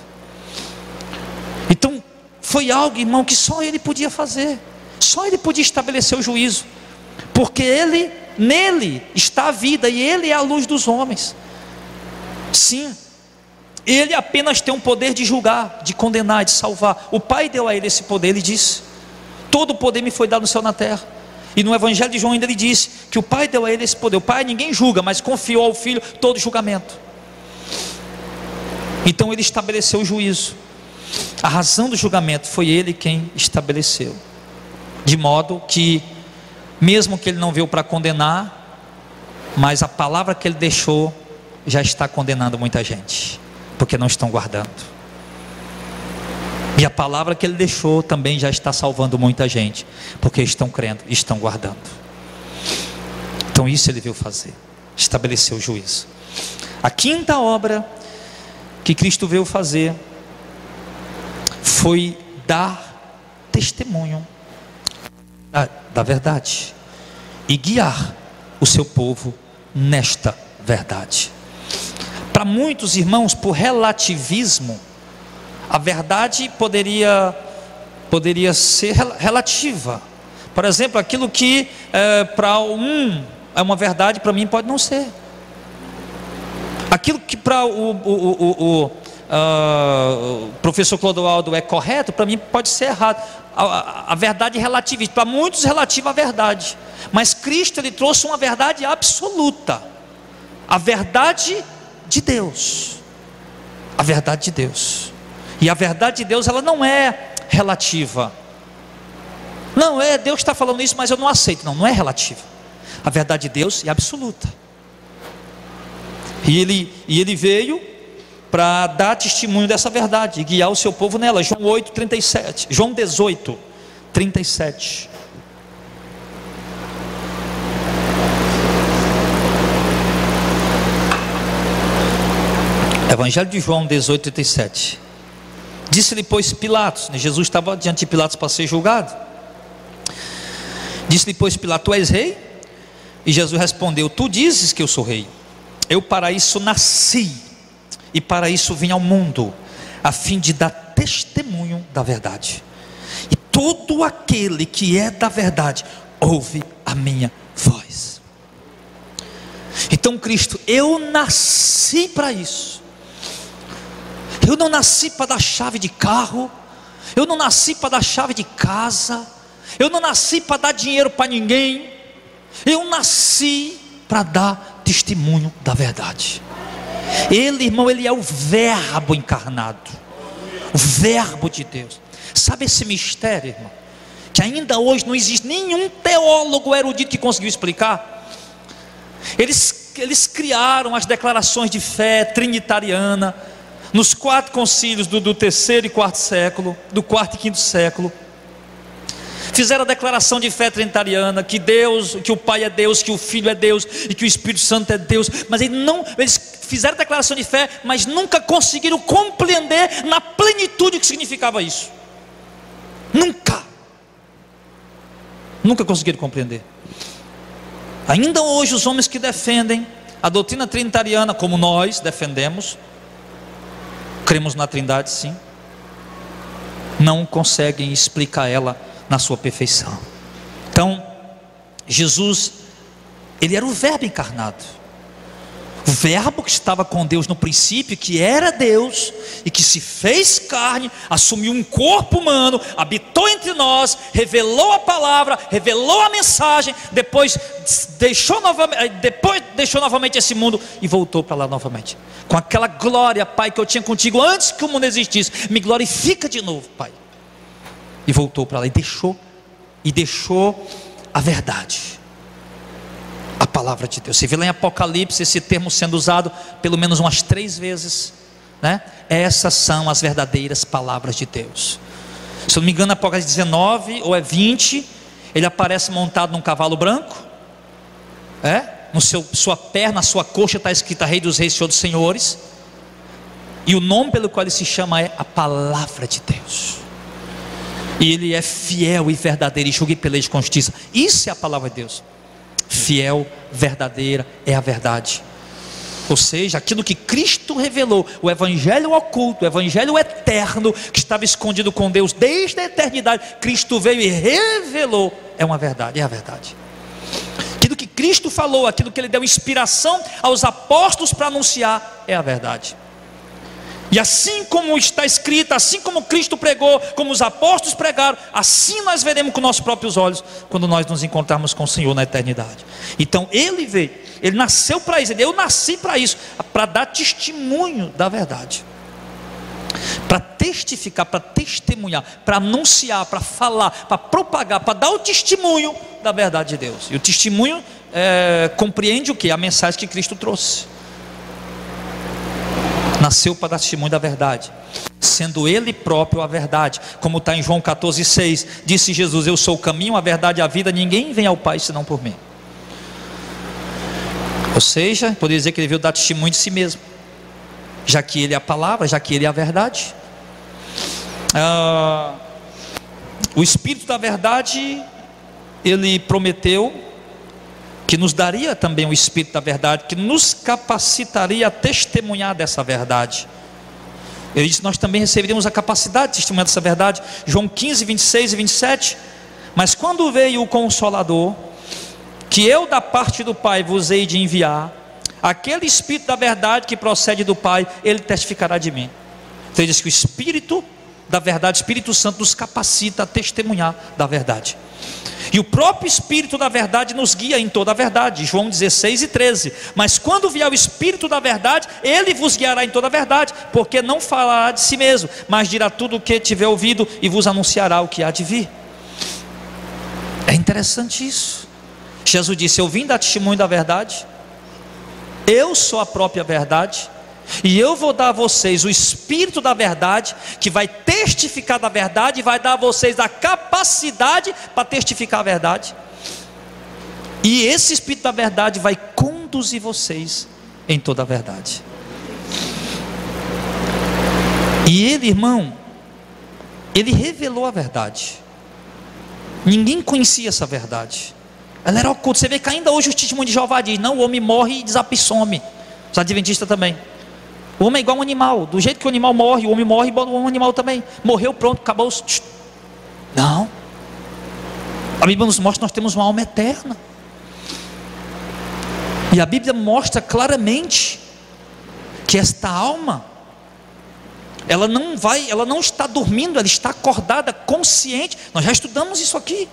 Então, foi algo, irmão, que só ele podia fazer. Só ele podia estabelecer o juízo. Porque nele está a vida, e ele é a luz dos homens. Sim, ele apenas tem um poder de julgar, de condenar, de salvar. O Pai deu a ele esse poder. Ele disse: todo o poder me foi dado no céu e na terra. E no Evangelho de João ainda ele disse que o Pai deu a ele esse poder. O Pai ninguém julga, mas confiou ao Filho todo julgamento. Então ele estabeleceu o juízo. A razão do julgamento foi ele quem estabeleceu. De modo que, mesmo que ele não veio para condenar, mas a palavra que ele deixou já está condenando muita gente, porque não estão guardando. E a palavra que ele deixou também já está salvando muita gente, porque estão crendo, estão guardando. Então isso ele veio fazer, estabeleceu o juízo. A quinta obra que Cristo veio fazer foi dar testemunho da verdade e guiar o seu povo nesta verdade. Para muitos irmãos, por relativismo, a verdade poderia ser relativa. Por exemplo, aquilo que para um é uma verdade, para mim pode não ser. Aquilo que para o professor Clodoaldo é correto, para mim pode ser errado. A verdade relativa, para muitos relativa à verdade, mas Cristo ele trouxe uma verdade absoluta, a verdade de Deus, a verdade de Deus. E a verdade de Deus ela não é relativa. Não é, Deus está falando isso, mas eu não aceito. Não é relativa. A verdade de Deus é absoluta. E ele veio para dar testemunho dessa verdade e guiar o seu povo nela. João 8:37, João 18:37. Evangelho de João 18:37. Disse-lhe, pois, Pilatos, Jesus estava diante de Pilatos para ser julgado. Disse-lhe, pois, Pilatos, tu és rei? E Jesus respondeu, tu dizes que eu sou rei. Eu para isso nasci, e para isso vim ao mundo, a fim de dar testemunho da verdade. E todo aquele que é da verdade, ouve a minha voz. Então Cristo, eu nasci para isso. Eu não nasci para dar chave de carro, eu não nasci para dar chave de casa, eu não nasci para dar dinheiro para ninguém, eu nasci para dar testemunho da verdade. Ele, irmão, ele é o verbo encarnado, o verbo de Deus. Sabe esse mistério, irmão, que ainda hoje não existe nenhum teólogo erudito que conseguiu explicar? Eles criaram as declarações de fé trinitariana nos 4 concílios do 3º e 4º século, do 4º e 5º século. Fizeram a declaração de fé trinitariana, que Deus, que o Pai é Deus, que o Filho é Deus e que o Espírito Santo é Deus. Mas eles fizeram a declaração de fé, mas nunca conseguiram compreender na plenitude o que significava isso. Nunca conseguiram compreender. Ainda hoje os homens que defendem a doutrina trinitariana, como nós defendemos, cremos na Trindade, sim, não conseguem explicar ela na sua perfeição. Então, Jesus, ele era o verbo encarnado, o verbo que estava com Deus no princípio, que era Deus e que se fez carne, assumiu um corpo humano, habitou entre nós, revelou a palavra, revelou a mensagem, depois deixou novamente esse mundo e voltou para lá novamente, com aquela glória, Pai, que eu tinha contigo antes que o mundo existisse, me glorifica de novo, Pai. E voltou para lá e deixou a verdade, a palavra de Deus. Você vê lá em Apocalipse esse termo sendo usado pelo menos umas 3 vezes, né? Essas são as verdadeiras palavras de Deus. Se eu não me engano, Apocalipse 19 ou 20, ele aparece montado num cavalo branco, sua perna, sua coxa está escrita Rei dos Reis, Senhor dos Senhores, e o nome pelo qual ele se chama é a palavra de Deus. E ele é fiel e verdadeiro, e julga e peleja com justiça. Isso é a palavra de Deus. Fiel, verdadeira, é a verdade. Ou seja, aquilo que Cristo revelou, o evangelho oculto, o evangelho eterno, que estava escondido com Deus desde a eternidade, Cristo veio e revelou, é uma verdade, é a verdade. Aquilo que Cristo falou, aquilo que ele deu inspiração aos apóstolos para anunciar, é a verdade. E assim como está escrito, assim como Cristo pregou, como os apóstolos pregaram, assim nós veremos com nossos próprios olhos, quando nós nos encontrarmos com o Senhor na eternidade. Então ele veio, ele nasceu para isso, eu nasci para isso, para dar testemunho da verdade, para testificar, para testemunhar, para anunciar, para falar, para propagar, para dar o testemunho da verdade de Deus. E o testemunho compreende o que? A mensagem que Cristo trouxe. Nasceu para dar testemunho da verdade, sendo ele próprio a verdade, como está em João 14,6, disse Jesus, eu sou o caminho, a verdade e a vida, ninguém vem ao Pai senão por mim. Ou seja, poderia dizer que ele veio dar testemunho de si mesmo, já que ele é a palavra, já que ele é a verdade. O Espírito da verdade, ele prometeu que nos daria também o Espírito da verdade, que nos capacitaria a testemunhar dessa verdade. Ele disse: nós também receberíamos a capacidade de testemunhar dessa verdade. João 15, 26 e 27. Mas quando veio o Consolador, que eu da parte do Pai vos hei de enviar, aquele Espírito da verdade que procede do Pai, ele testificará de mim. Então ele diz que o Espírito da verdade, Espírito Santo, nos capacita a testemunhar da verdade. E o próprio Espírito da verdade nos guia em toda a verdade. João 16 e 13. Mas quando vier o Espírito da verdade, ele vos guiará em toda a verdade, porque não falará de si mesmo, mas dirá tudo o que tiver ouvido e vos anunciará o que há de vir. É interessante isso. Jesus disse: eu vim dar testemunho da verdade, eu sou a própria verdade, e eu vou dar a vocês o Espírito da verdade, que vai testificar da verdade, e vai dar a vocês a capacidade para testificar a verdade. E esse Espírito da verdade vai conduzir vocês em toda a verdade. E ele, irmão, ele revelou a verdade. Ninguém conhecia essa verdade. Ela era oculta. Você vê que ainda hoje o testemunho de Jeová diz: não, o homem morre e desapassome. Os adventistas também. O homem é igual a um animal. Do jeito que o animal morre, o homem morre, o animal também. Morreu, pronto, acabou. Não. A Bíblia nos mostra que nós temos uma alma eterna. E a Bíblia mostra claramente que esta alma, ela não está dormindo, ela está acordada, consciente. Nós já estudamos isso aqui.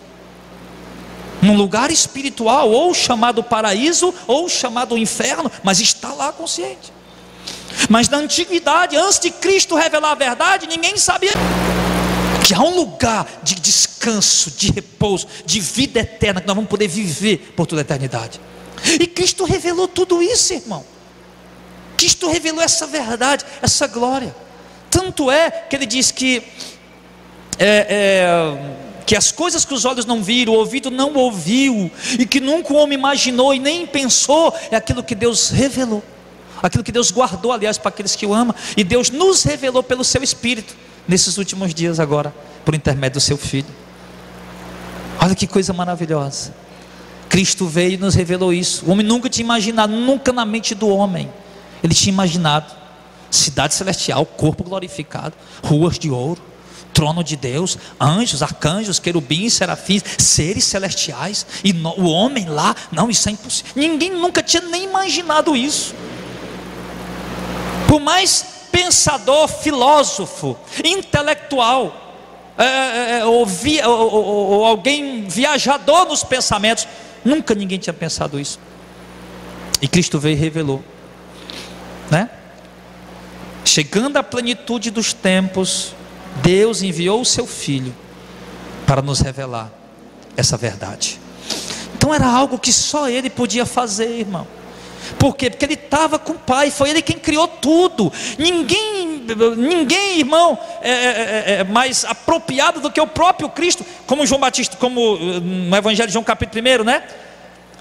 Num lugar espiritual, ou chamado paraíso, ou chamado inferno, mas está lá consciente. Mas na antiguidade, antes de Cristo revelar a verdade, ninguém sabia que há um lugar de descanso, de repouso, de vida eterna, que nós vamos poder viver por toda a eternidade. E Cristo revelou tudo isso, irmão. Cristo revelou essa verdade, essa glória. Tanto é que ele diz que as coisas que os olhos não viram, o ouvido não ouviu, e que nunca o homem imaginou e nem pensou, é aquilo que Deus revelou, aquilo que Deus guardou, aliás, para aqueles que o amam. E Deus nos revelou pelo seu Espírito nesses últimos dias agora, por intermédio do seu Filho. Olha que coisa maravilhosa. Cristo veio e nos revelou isso. O homem nunca tinha imaginado, nunca na mente do homem ele tinha imaginado cidade celestial, corpo glorificado, ruas de ouro, trono de Deus, anjos, arcanjos, querubins, serafins, seres celestiais, e o homem lá. Não, isso é impossível. Ninguém nunca tinha nem imaginado isso. Por mais pensador, filósofo, intelectual, ou alguém viajador nos pensamentos, nunca ninguém tinha pensado isso. E Cristo veio e revelou, né? Chegando à plenitude dos tempos, Deus enviou o seu Filho para nos revelar essa verdade. Então era algo que só Ele podia fazer, irmão. Por quê? Porque Ele estava com o Pai, foi Ele quem criou tudo. Ninguém, irmão, é mais apropriado do que o próprio Cristo. Como João Batista, como no Evangelho de João capítulo 1, né?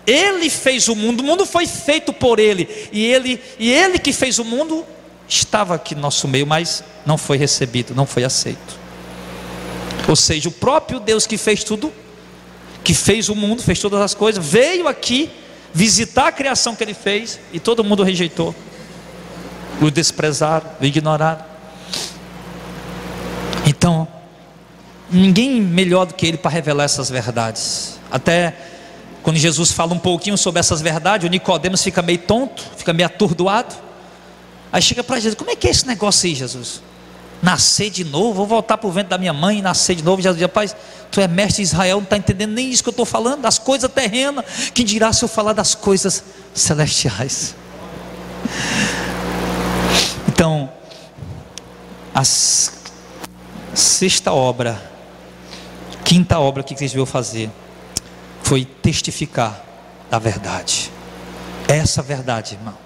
Ele fez o mundo foi feito por Ele. E Ele que fez o mundo estava aqui no nosso meio, mas não foi recebido, não foi aceito. Ou seja, o próprio Deus que fez tudo, que fez o mundo, fez todas as coisas, veio aqui visitar a criação que Ele fez, e todo mundo rejeitou, o desprezaram, o ignoraram. Então, ninguém melhor do que Ele para revelar essas verdades. Até quando Jesus fala um pouquinho sobre essas verdades, o Nicodemos fica meio tonto, fica meio atordoado. Aí chega para Jesus: como é que é esse negócio aí, Jesus? Nascer de novo, vou voltar para o ventre da minha mãe e nascer de novo. Jesus diz: rapaz, tu é mestre de Israel, não está entendendo nem isso que eu estou falando, das coisas terrenas, quem dirá se eu falar das coisas celestiais? Então, a sexta obra, quinta obra que Cristo veio fazer, foi testificar da verdade. Essa verdade, irmão,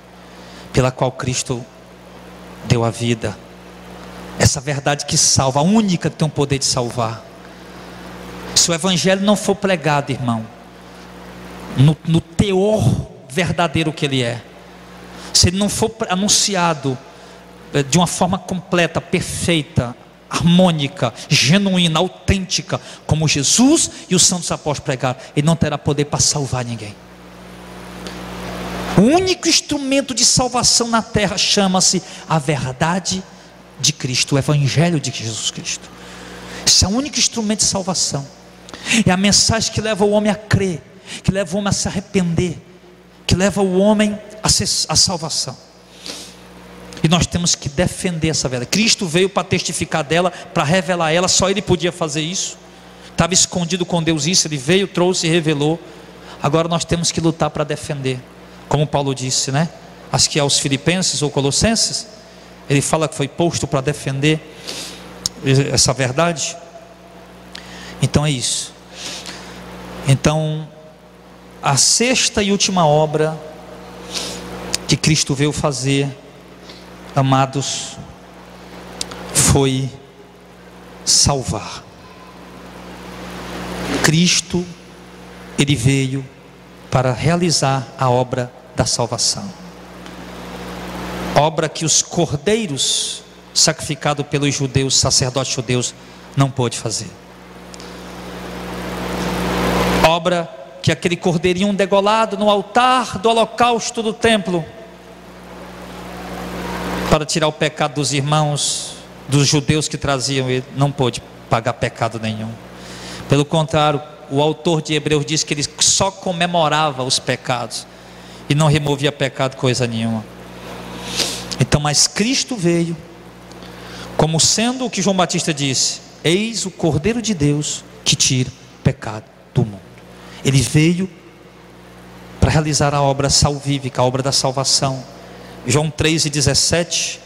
pela qual Cristo deu a vida, essa verdade que salva, a única que tem o poder de salvar. Se o Evangelho não for pregado, irmão, no teor verdadeiro que ele é, se ele não for anunciado de uma forma completa, perfeita, harmônica, genuína, autêntica, como Jesus e os santos apóstolos pregaram, ele não terá poder para salvar ninguém. O único instrumento de salvação na terra chama-se a verdade de Cristo, o Evangelho de Jesus Cristo. Esse é o único instrumento de salvação. É a mensagem que leva o homem a crer, que leva o homem a se arrepender, que leva o homem a salvação. E nós temos que defender essa verdade. Cristo veio para testificar dela, para revelar ela. Só Ele podia fazer isso. Estava escondido com Deus isso. Ele veio, trouxe e revelou. Agora nós temos que lutar para defender. Como Paulo disse, né? Acho que aos Filipenses ou Colossenses, ele fala que foi posto para defender essa verdade. Então é isso. Então, a sexta e última obra que Cristo veio fazer, amados, foi salvar. Cristo, Ele veio para realizar a obra da salvação. Obra que os cordeiros sacrificados pelos judeus, sacerdotes judeus, não pôde fazer. Obra que aquele cordeirinho degolado no altar do holocausto do templo, para tirar o pecado dos irmãos, dos judeus que traziam ele, não pôde pagar pecado nenhum. Pelo contrário, o autor de Hebreus diz que ele só comemorava os pecados e não removia pecado coisa nenhuma. Então, mas Cristo veio como sendo o que João Batista disse: eis o Cordeiro de Deus que tira o pecado do mundo. Ele veio para realizar a obra salvífica, a obra da salvação. João 3,17,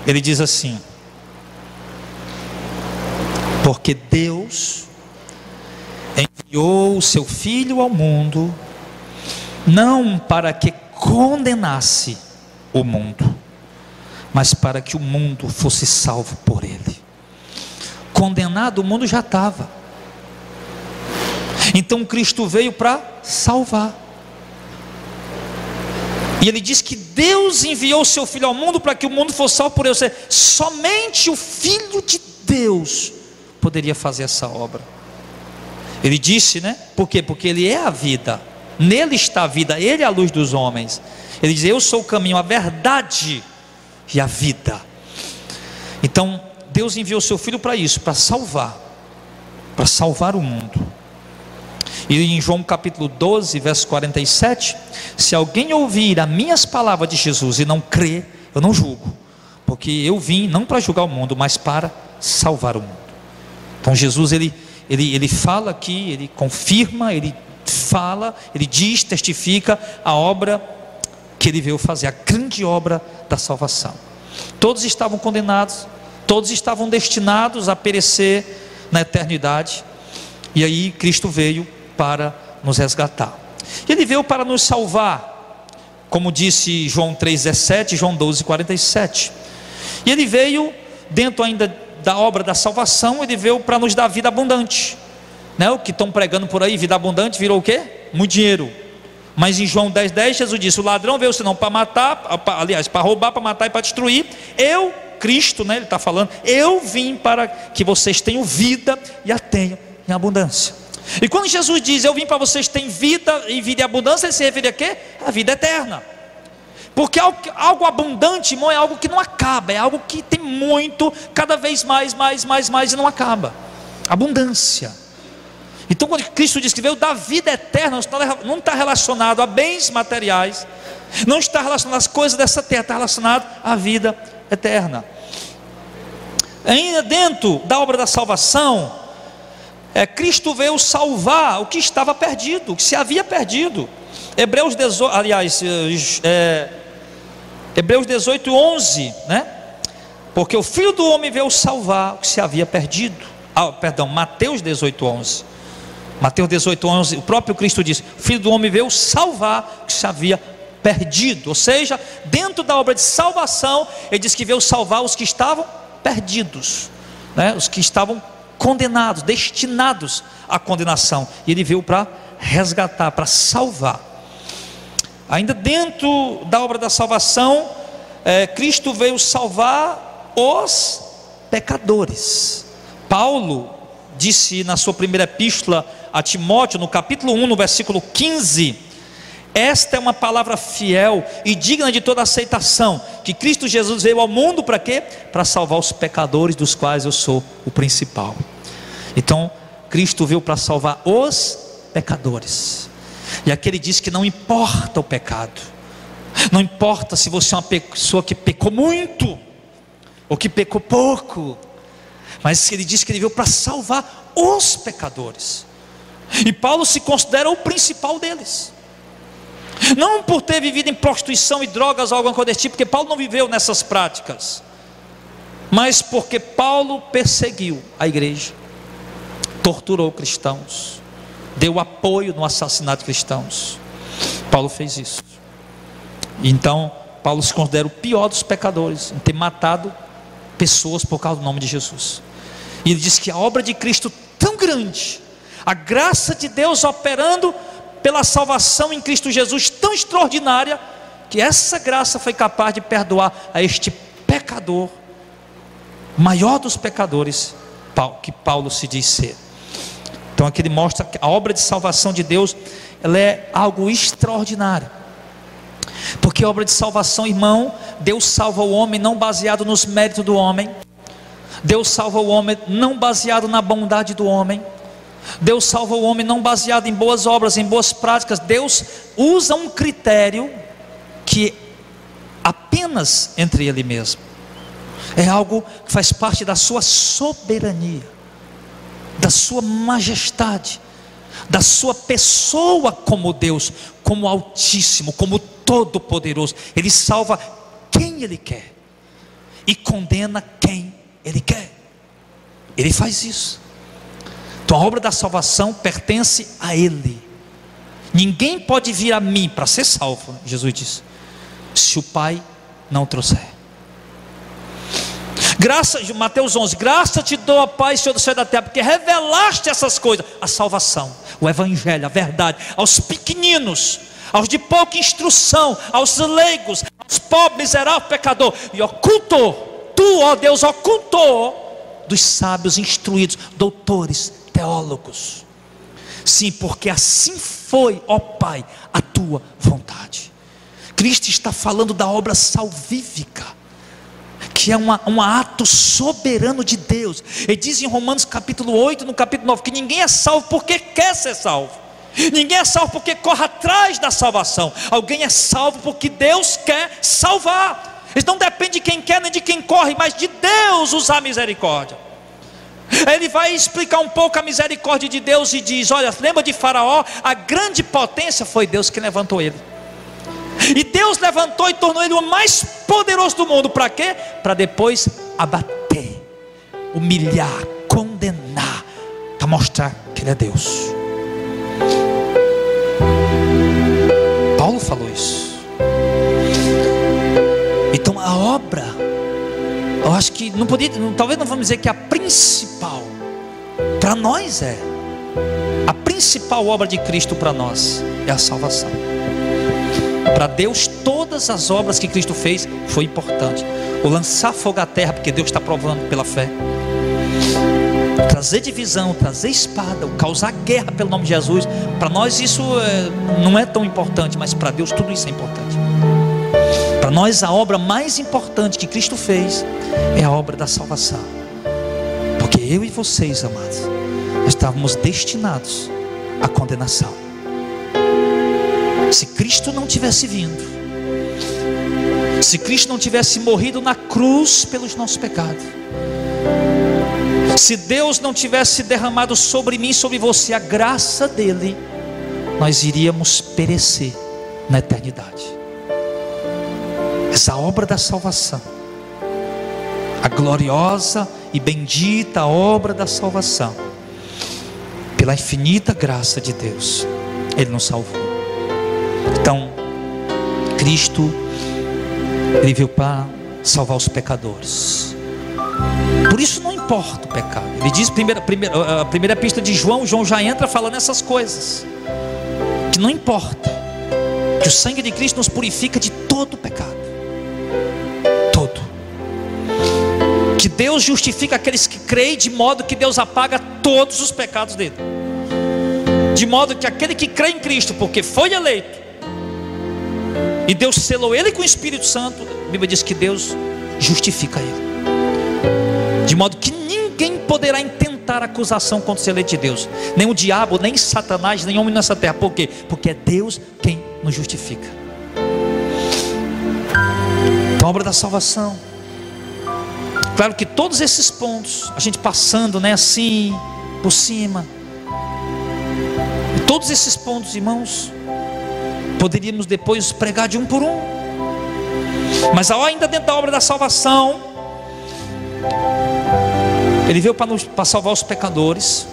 ele diz assim: porque Deus enviou o seu Filho ao mundo, não para que condenasse o mundo, mas para que o mundo fosse salvo por ele. Condenado o mundo já estava. Então Cristo veio para salvar. E ele diz que Deus enviou o seu Filho ao mundo para que o mundo fosse salvo por ele. Ou seja, somente o Filho de Deus poderia fazer essa obra. Ele disse, né? Por quê? Porque Ele é a vida. Nele está a vida. Ele é a luz dos homens. Ele diz: eu sou o caminho, a verdade e a vida. Então Deus enviou o seu Filho para isso, para salvar o mundo. E em João capítulo 12, verso 47, se alguém ouvir as minhas palavras de Jesus e não crer, eu não julgo, porque eu vim não para julgar o mundo, mas para salvar o mundo. Então Jesus, ele fala aqui, ele confirma, ele fala, ele diz, testifica a obra que ele veio fazer, a grande obra da salvação. Todos estavam condenados, todos estavam destinados a perecer na eternidade, e aí Cristo veio para nos resgatar. Ele veio para nos salvar, como disse João 3,17, João 12,47. E ele veio, dentro ainda da obra da salvação, ele veio para nos dar vida abundante, né? O que estão pregando por aí, vida abundante, virou o quê? Muito dinheiro. Mas em João 10,10, Jesus disse: o ladrão veio senão para matar, aliás, para roubar, para matar e para destruir. Eu, Cristo, né? Ele está falando, eu vim para que vocês tenham vida e a tenham em abundância. E quando Jesus diz: eu vim para vocês terem vida e vida em abundância, ele se refere a quê? A vida eterna. Porque algo abundante, irmão, é algo que não acaba, é algo que tem muito, cada vez mais e não acaba. Abundância. Então quando Cristo diz que veio dar vida eterna, não está relacionado a bens materiais, não está relacionado às coisas dessa terra, está relacionado à vida eterna. Ainda dentro da obra da salvação, Cristo veio salvar o que estava perdido, o que se havia perdido. Hebreus 18:11, né? Porque o Filho do Homem veio salvar o que se havia perdido. Mateus 18:11. Mateus 18:11, o próprio Cristo disse: o Filho do Homem veio salvar o que se havia perdido. Ou seja, dentro da obra de salvação, ele diz que veio salvar os que estavam perdidos, né? Os que estavam condenados, destinados à condenação, e ele veio para resgatar, para salvar. Ainda dentro da obra da salvação, Cristo veio salvar os pecadores. Paulo disse na sua primeira epístola a Timóteo, no capítulo 1, no versículo 15, Esta é uma palavra fiel e digna de toda aceitação, que Cristo Jesus veio ao mundo para quê? Para salvar os pecadores, dos quais eu sou o principal. Então, Cristo veio para salvar os pecadores. E aqui ele diz que não importa o pecado, não importa se você é uma pessoa que pecou muito, ou que pecou pouco, mas ele diz que ele veio para salvar os pecadores. E Paulo se considera o principal deles. Não por ter vivido em prostituição e drogas ou alguma coisa desse tipo, porque Paulo não viveu nessas práticas, mas porque Paulo perseguiu a igreja, torturou cristãos, deu apoio no assassinato de cristãos. Paulo fez isso. Então Paulo se considera o pior dos pecadores, em ter matado pessoas por causa do nome de Jesus. E ele diz que a obra de Cristo tão grande, a graça de Deus operando pela salvação em Cristo Jesus tão extraordinária, que essa graça foi capaz de perdoar a este pecador, maior dos pecadores, que Paulo se diz ser. Então aqui ele mostra que a obra de salvação de Deus, ela é algo extraordinário. Porque a obra de salvação, irmão, Deus salva o homem não baseado nos méritos do homem, Deus salva o homem não baseado na bondade do homem, Deus salva o homem não baseado em boas obras, em boas práticas. Deus usa um critério que apenas entre Ele mesmo, é algo que faz parte da sua soberania, da sua majestade, da sua pessoa como Deus, como Altíssimo, como Todo-Poderoso. Ele salva quem Ele quer e condena quem Ele quer. Ele faz isso. Então a obra da salvação pertence a Ele. Ninguém pode vir a mim para ser salvo, Jesus disse, se o Pai não o trouxer. Mateus 11, graça te dou, ó Pai, Senhor do céu e da terra, porque revelaste essas coisas, a salvação, o evangelho, a verdade, aos pequeninos, aos de pouca instrução, aos leigos, aos pobres, miserável, pecador, e ocultou, tu, ó Deus, ocultou dos sábios instruídos, doutores, teólogos. Sim, porque assim foi, ó Pai, a tua vontade. Cristo está falando da obra salvífica, que é um ato soberano de Deus. Ele diz em Romanos capítulo 8, no capítulo 9, que ninguém é salvo porque quer ser salvo, ninguém é salvo porque corre atrás da salvação. Alguém é salvo porque Deus quer salvar. Isso não depende de quem quer nem de quem corre, mas de Deus usar misericórdia. Ele vai explicar um pouco a misericórdia de Deus e diz: olha, lembra de Faraó? A grande potência foi Deus que levantou ele, e Deus levantou e tornou ele o mais poderoso do mundo. Para quê? Para depois abater, humilhar, condenar, para mostrar que ele é Deus. Paulo falou isso. Então a obra, eu acho que talvez não vamos dizer que a principal, para nós a principal obra de Cristo para nós é a salvação. Para Deus, todas as obras que Cristo fez foi importante. O lançar fogo à terra, porque Deus está provando pela fé, trazer divisão, trazer espada, causar guerra pelo nome de Jesus, para nós isso não é tão importante, mas para Deus tudo isso é importante. Para nós a obra mais importante que Cristo fez é a obra da salvação. Porque eu e vocês, amados, estávamos destinados à condenação. Se Cristo não tivesse vindo, se Cristo não tivesse morrido na cruz pelos nossos pecados, se Deus não tivesse derramado sobre mim e sobre você a graça dele, nós iríamos perecer na eternidade. Essa obra da salvação, a gloriosa e bendita obra da salvação, pela infinita graça de Deus, Ele nos salvou. Então, Cristo, Ele veio para salvar os pecadores. Por isso não importa o pecado. Ele diz, a primeira epístola de João já entra falando essas coisas, que não importa, que o sangue de Cristo nos purifica de todo o pecado, todo. Que Deus justifica aqueles que creem, de modo que Deus apaga todos os pecados dele. De modo que aquele que crê em Cristo, porque foi eleito, e Deus selou ele com o Espírito Santo, a Bíblia diz que Deus justifica ele, de modo que ninguém poderá intentar acusação contra o eleito de Deus, nem o diabo, nem Satanás, nem homem nessa terra. Por quê? Porque é Deus quem nos justifica. Então, a obra da salvação, claro que todos esses pontos, a gente passando, né, assim, por cima, todos esses pontos, irmãos, poderíamos depois pregar de um por um, mas ainda dentro da obra da salvação, Ele veio para salvar os pecadores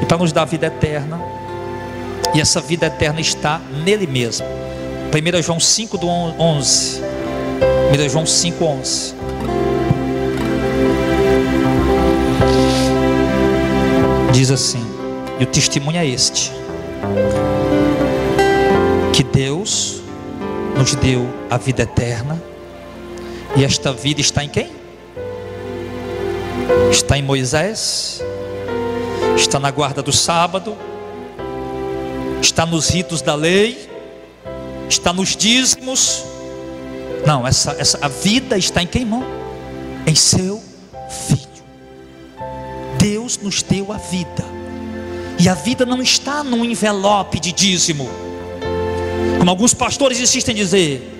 e para nos dar a vida eterna, e essa vida eterna está nele mesmo. 1 João 5 do 11, 1 João 5, 11. Diz assim, e o testemunho é este, que Deus nos deu a vida eterna, e esta vida está em quem? Está em Moisés, está na guarda do sábado, está nos ritos da lei, está nos dízimos. Não, a vida está em quem, irmão? Em seu Filho. Deus nos deu a vida, e a vida não está num envelope de dízimo, como alguns pastores insistem em dizer.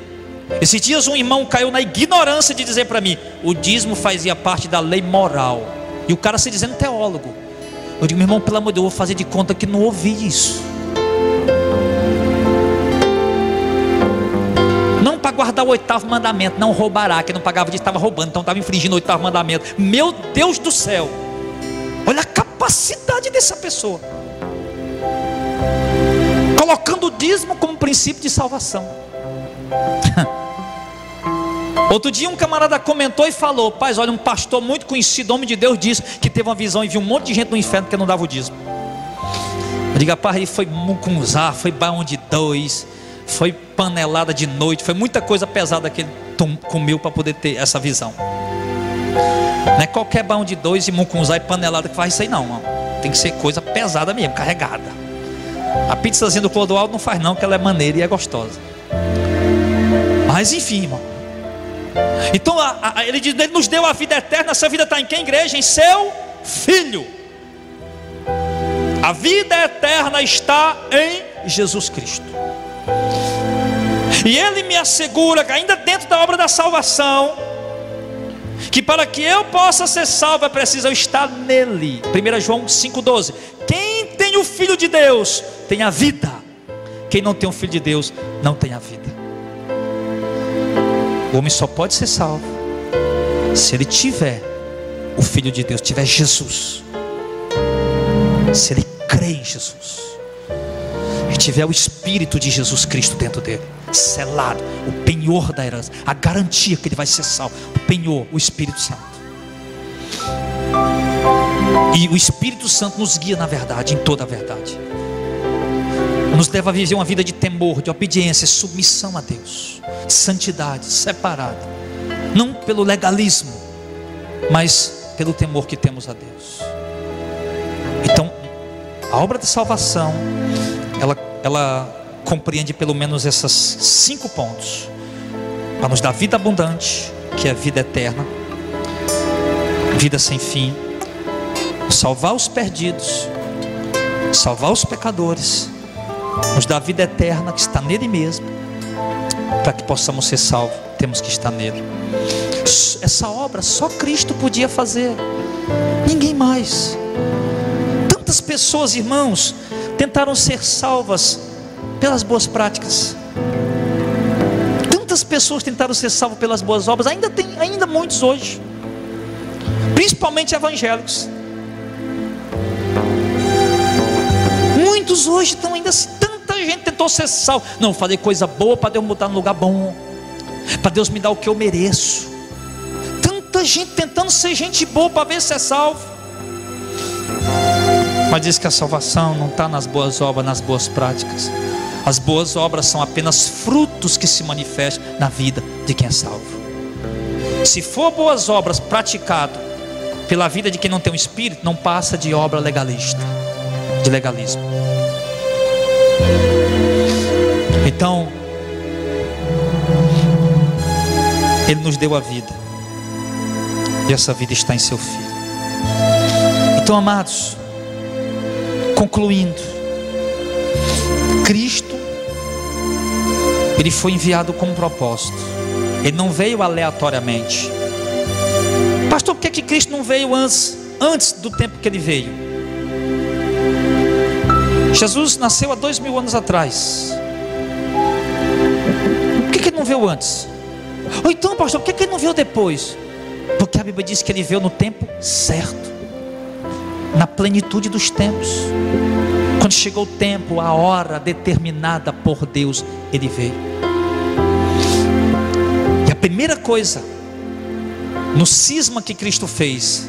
Esses dias um irmão caiu na ignorância de dizer para mim: o dízimo fazia parte da lei moral, e o cara se dizendo teólogo. Eu digo: meu irmão, pelo amor de Deus, eu vou fazer de conta que não ouvi isso. Não para guardar o 8º mandamento, não roubará. Quem não pagava disso estava roubando, então estava infringindo o 8º mandamento. Meu Deus do céu, olha a capacidade dessa pessoa, colocando o dízimo como princípio de salvação. Outro dia um camarada comentou e falou: paz, olha, um pastor muito conhecido, homem de Deus, disse que teve uma visão e viu um monte de gente no inferno que não dava o dízimo. Eu digo: rapaz, ele foi mucunzá, foi baão de 2, foi panelada de noite, foi muita coisa pesada que ele comeu para poder ter essa visão. Não é qualquer baão de 2 e mucunzá e panelada que faz isso aí não, irmão. Tem que ser coisa pesada mesmo, carregada. A pizzazinha do Clodoaldo não faz não, que ela é maneira e é gostosa. Mas enfim, irmão, então ele diz: ele nos deu a vida eterna. Essa vida está em quem, igreja? Em seu Filho. A vida eterna está em Jesus Cristo, e Ele me assegura que ainda dentro da obra da salvação, que para que eu possa ser salvo é preciso eu estar nele. 1 João 5,12. Quem tem o Filho de Deus tem a vida, quem não tem o Filho de Deus não tem a vida. O homem só pode ser salvo se ele tiver o Filho de Deus, tiver Jesus, se ele crê em Jesus e tiver o Espírito de Jesus Cristo dentro dele, selado, o penhor da herança, a garantia que ele vai ser salvo, o penhor, o Espírito Santo. E o Espírito Santo nos guia na verdade, em toda a verdade, nos leva a viver uma vida de temor, de obediência, submissão a Deus, santidade, separado, não pelo legalismo, mas pelo temor que temos a Deus. Então, a obra da salvação, ela compreende pelo menos esses 5 pontos, para nos dar vida abundante, que é a vida eterna, vida sem fim, salvar os perdidos, salvar os pecadores, nos dá a vida eterna que está nele mesmo. Para que possamos ser salvos, temos que estar nele. Essa obra só Cristo podia fazer, ninguém mais. Tantas pessoas, irmãos, tentaram ser salvas pelas boas práticas. Tantas pessoas tentaram ser salvas pelas boas obras. Ainda muitos hoje, principalmente evangélicos. Muitos hoje estão ainda assim. Tanta gente tentou ser salvo. Não, falei coisa boa para Deus me botar no lugar bom, para Deus me dar o que eu mereço. Tanta gente tentando ser gente boa para ver se é salvo. Mas diz que a salvação não está nas boas obras, nas boas práticas. As boas obras são apenas frutos que se manifestam na vida de quem é salvo. Se for boas obras praticado pela vida de quem não tem o Espírito, não passa de obra legalista, de legalismo. Então, Ele nos deu a vida, e essa vida está em seu Filho. Então, amados, concluindo, Cristo, Ele foi enviado com um propósito. Ele não veio aleatoriamente. Pastor, por que Cristo não veio antes do tempo que Ele veio? Jesus nasceu há 2000 anos atrás. Por que Ele não veio antes? Ou então, pastor, por que Ele não veio depois? Porque a Bíblia diz que Ele veio no tempo certo, na plenitude dos tempos. Quando chegou o tempo, a hora determinada por Deus, Ele veio. E a primeira coisa no cisma que Cristo fez,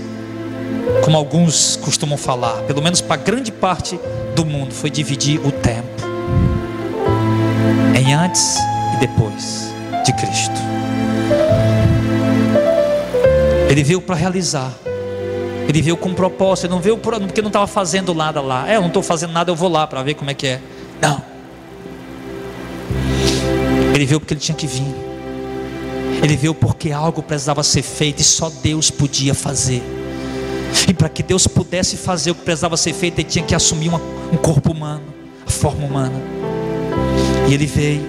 como alguns costumam falar, pelo menos para grande parte do mundo, foi dividir o tempo em antes e depois de Cristo. Ele veio para realizar. Ele veio com um propósito. Ele não veio porque não estava fazendo nada lá. Eu não estou fazendo nada, eu vou lá para ver como é que é. Não. Ele veio porque Ele tinha que vir. Ele veio porque algo precisava ser feito e só Deus podia fazer. E para que Deus pudesse fazer o que precisava ser feito, Ele tinha que assumir um corpo humano, a forma humana. E Ele veio,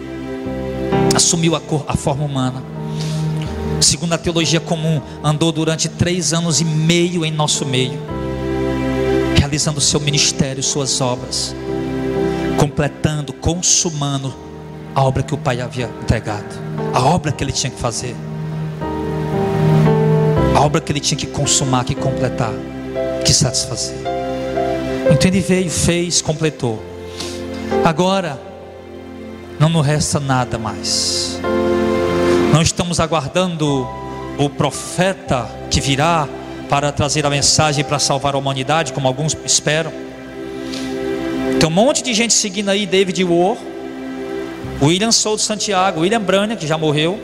assumiu a forma humana. Segundo a teologia comum, andou durante 3 anos e meio em nosso meio, realizando o seu ministério, suas obras, completando, consumando a obra que o Pai havia entregado, a obra que Ele tinha que fazer, a obra que Ele tinha que consumar, que completar, que satisfazer. Então Ele veio, fez, completou. Agora não nos resta nada mais. Não estamos aguardando o profeta que virá para trazer a mensagem para salvar a humanidade, como alguns esperam. Tem um monte de gente seguindo aí, David Wohl, William Souto Santiago, William Branham, que já morreu.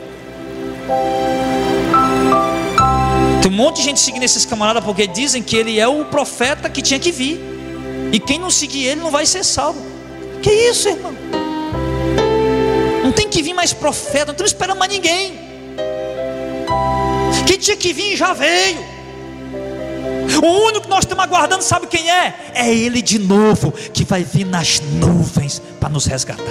Tem um monte de gente seguindo esses camaradas, porque dizem que ele é o profeta que tinha que vir, e quem não seguir ele não vai ser salvo. Que isso, irmão? Não tem que vir mais profeta, não estamos esperando mais ninguém. Quem tinha que vir já veio. O único que nós estamos aguardando, sabe quem é? É Ele de novo, que vai vir nas nuvens para nos resgatar.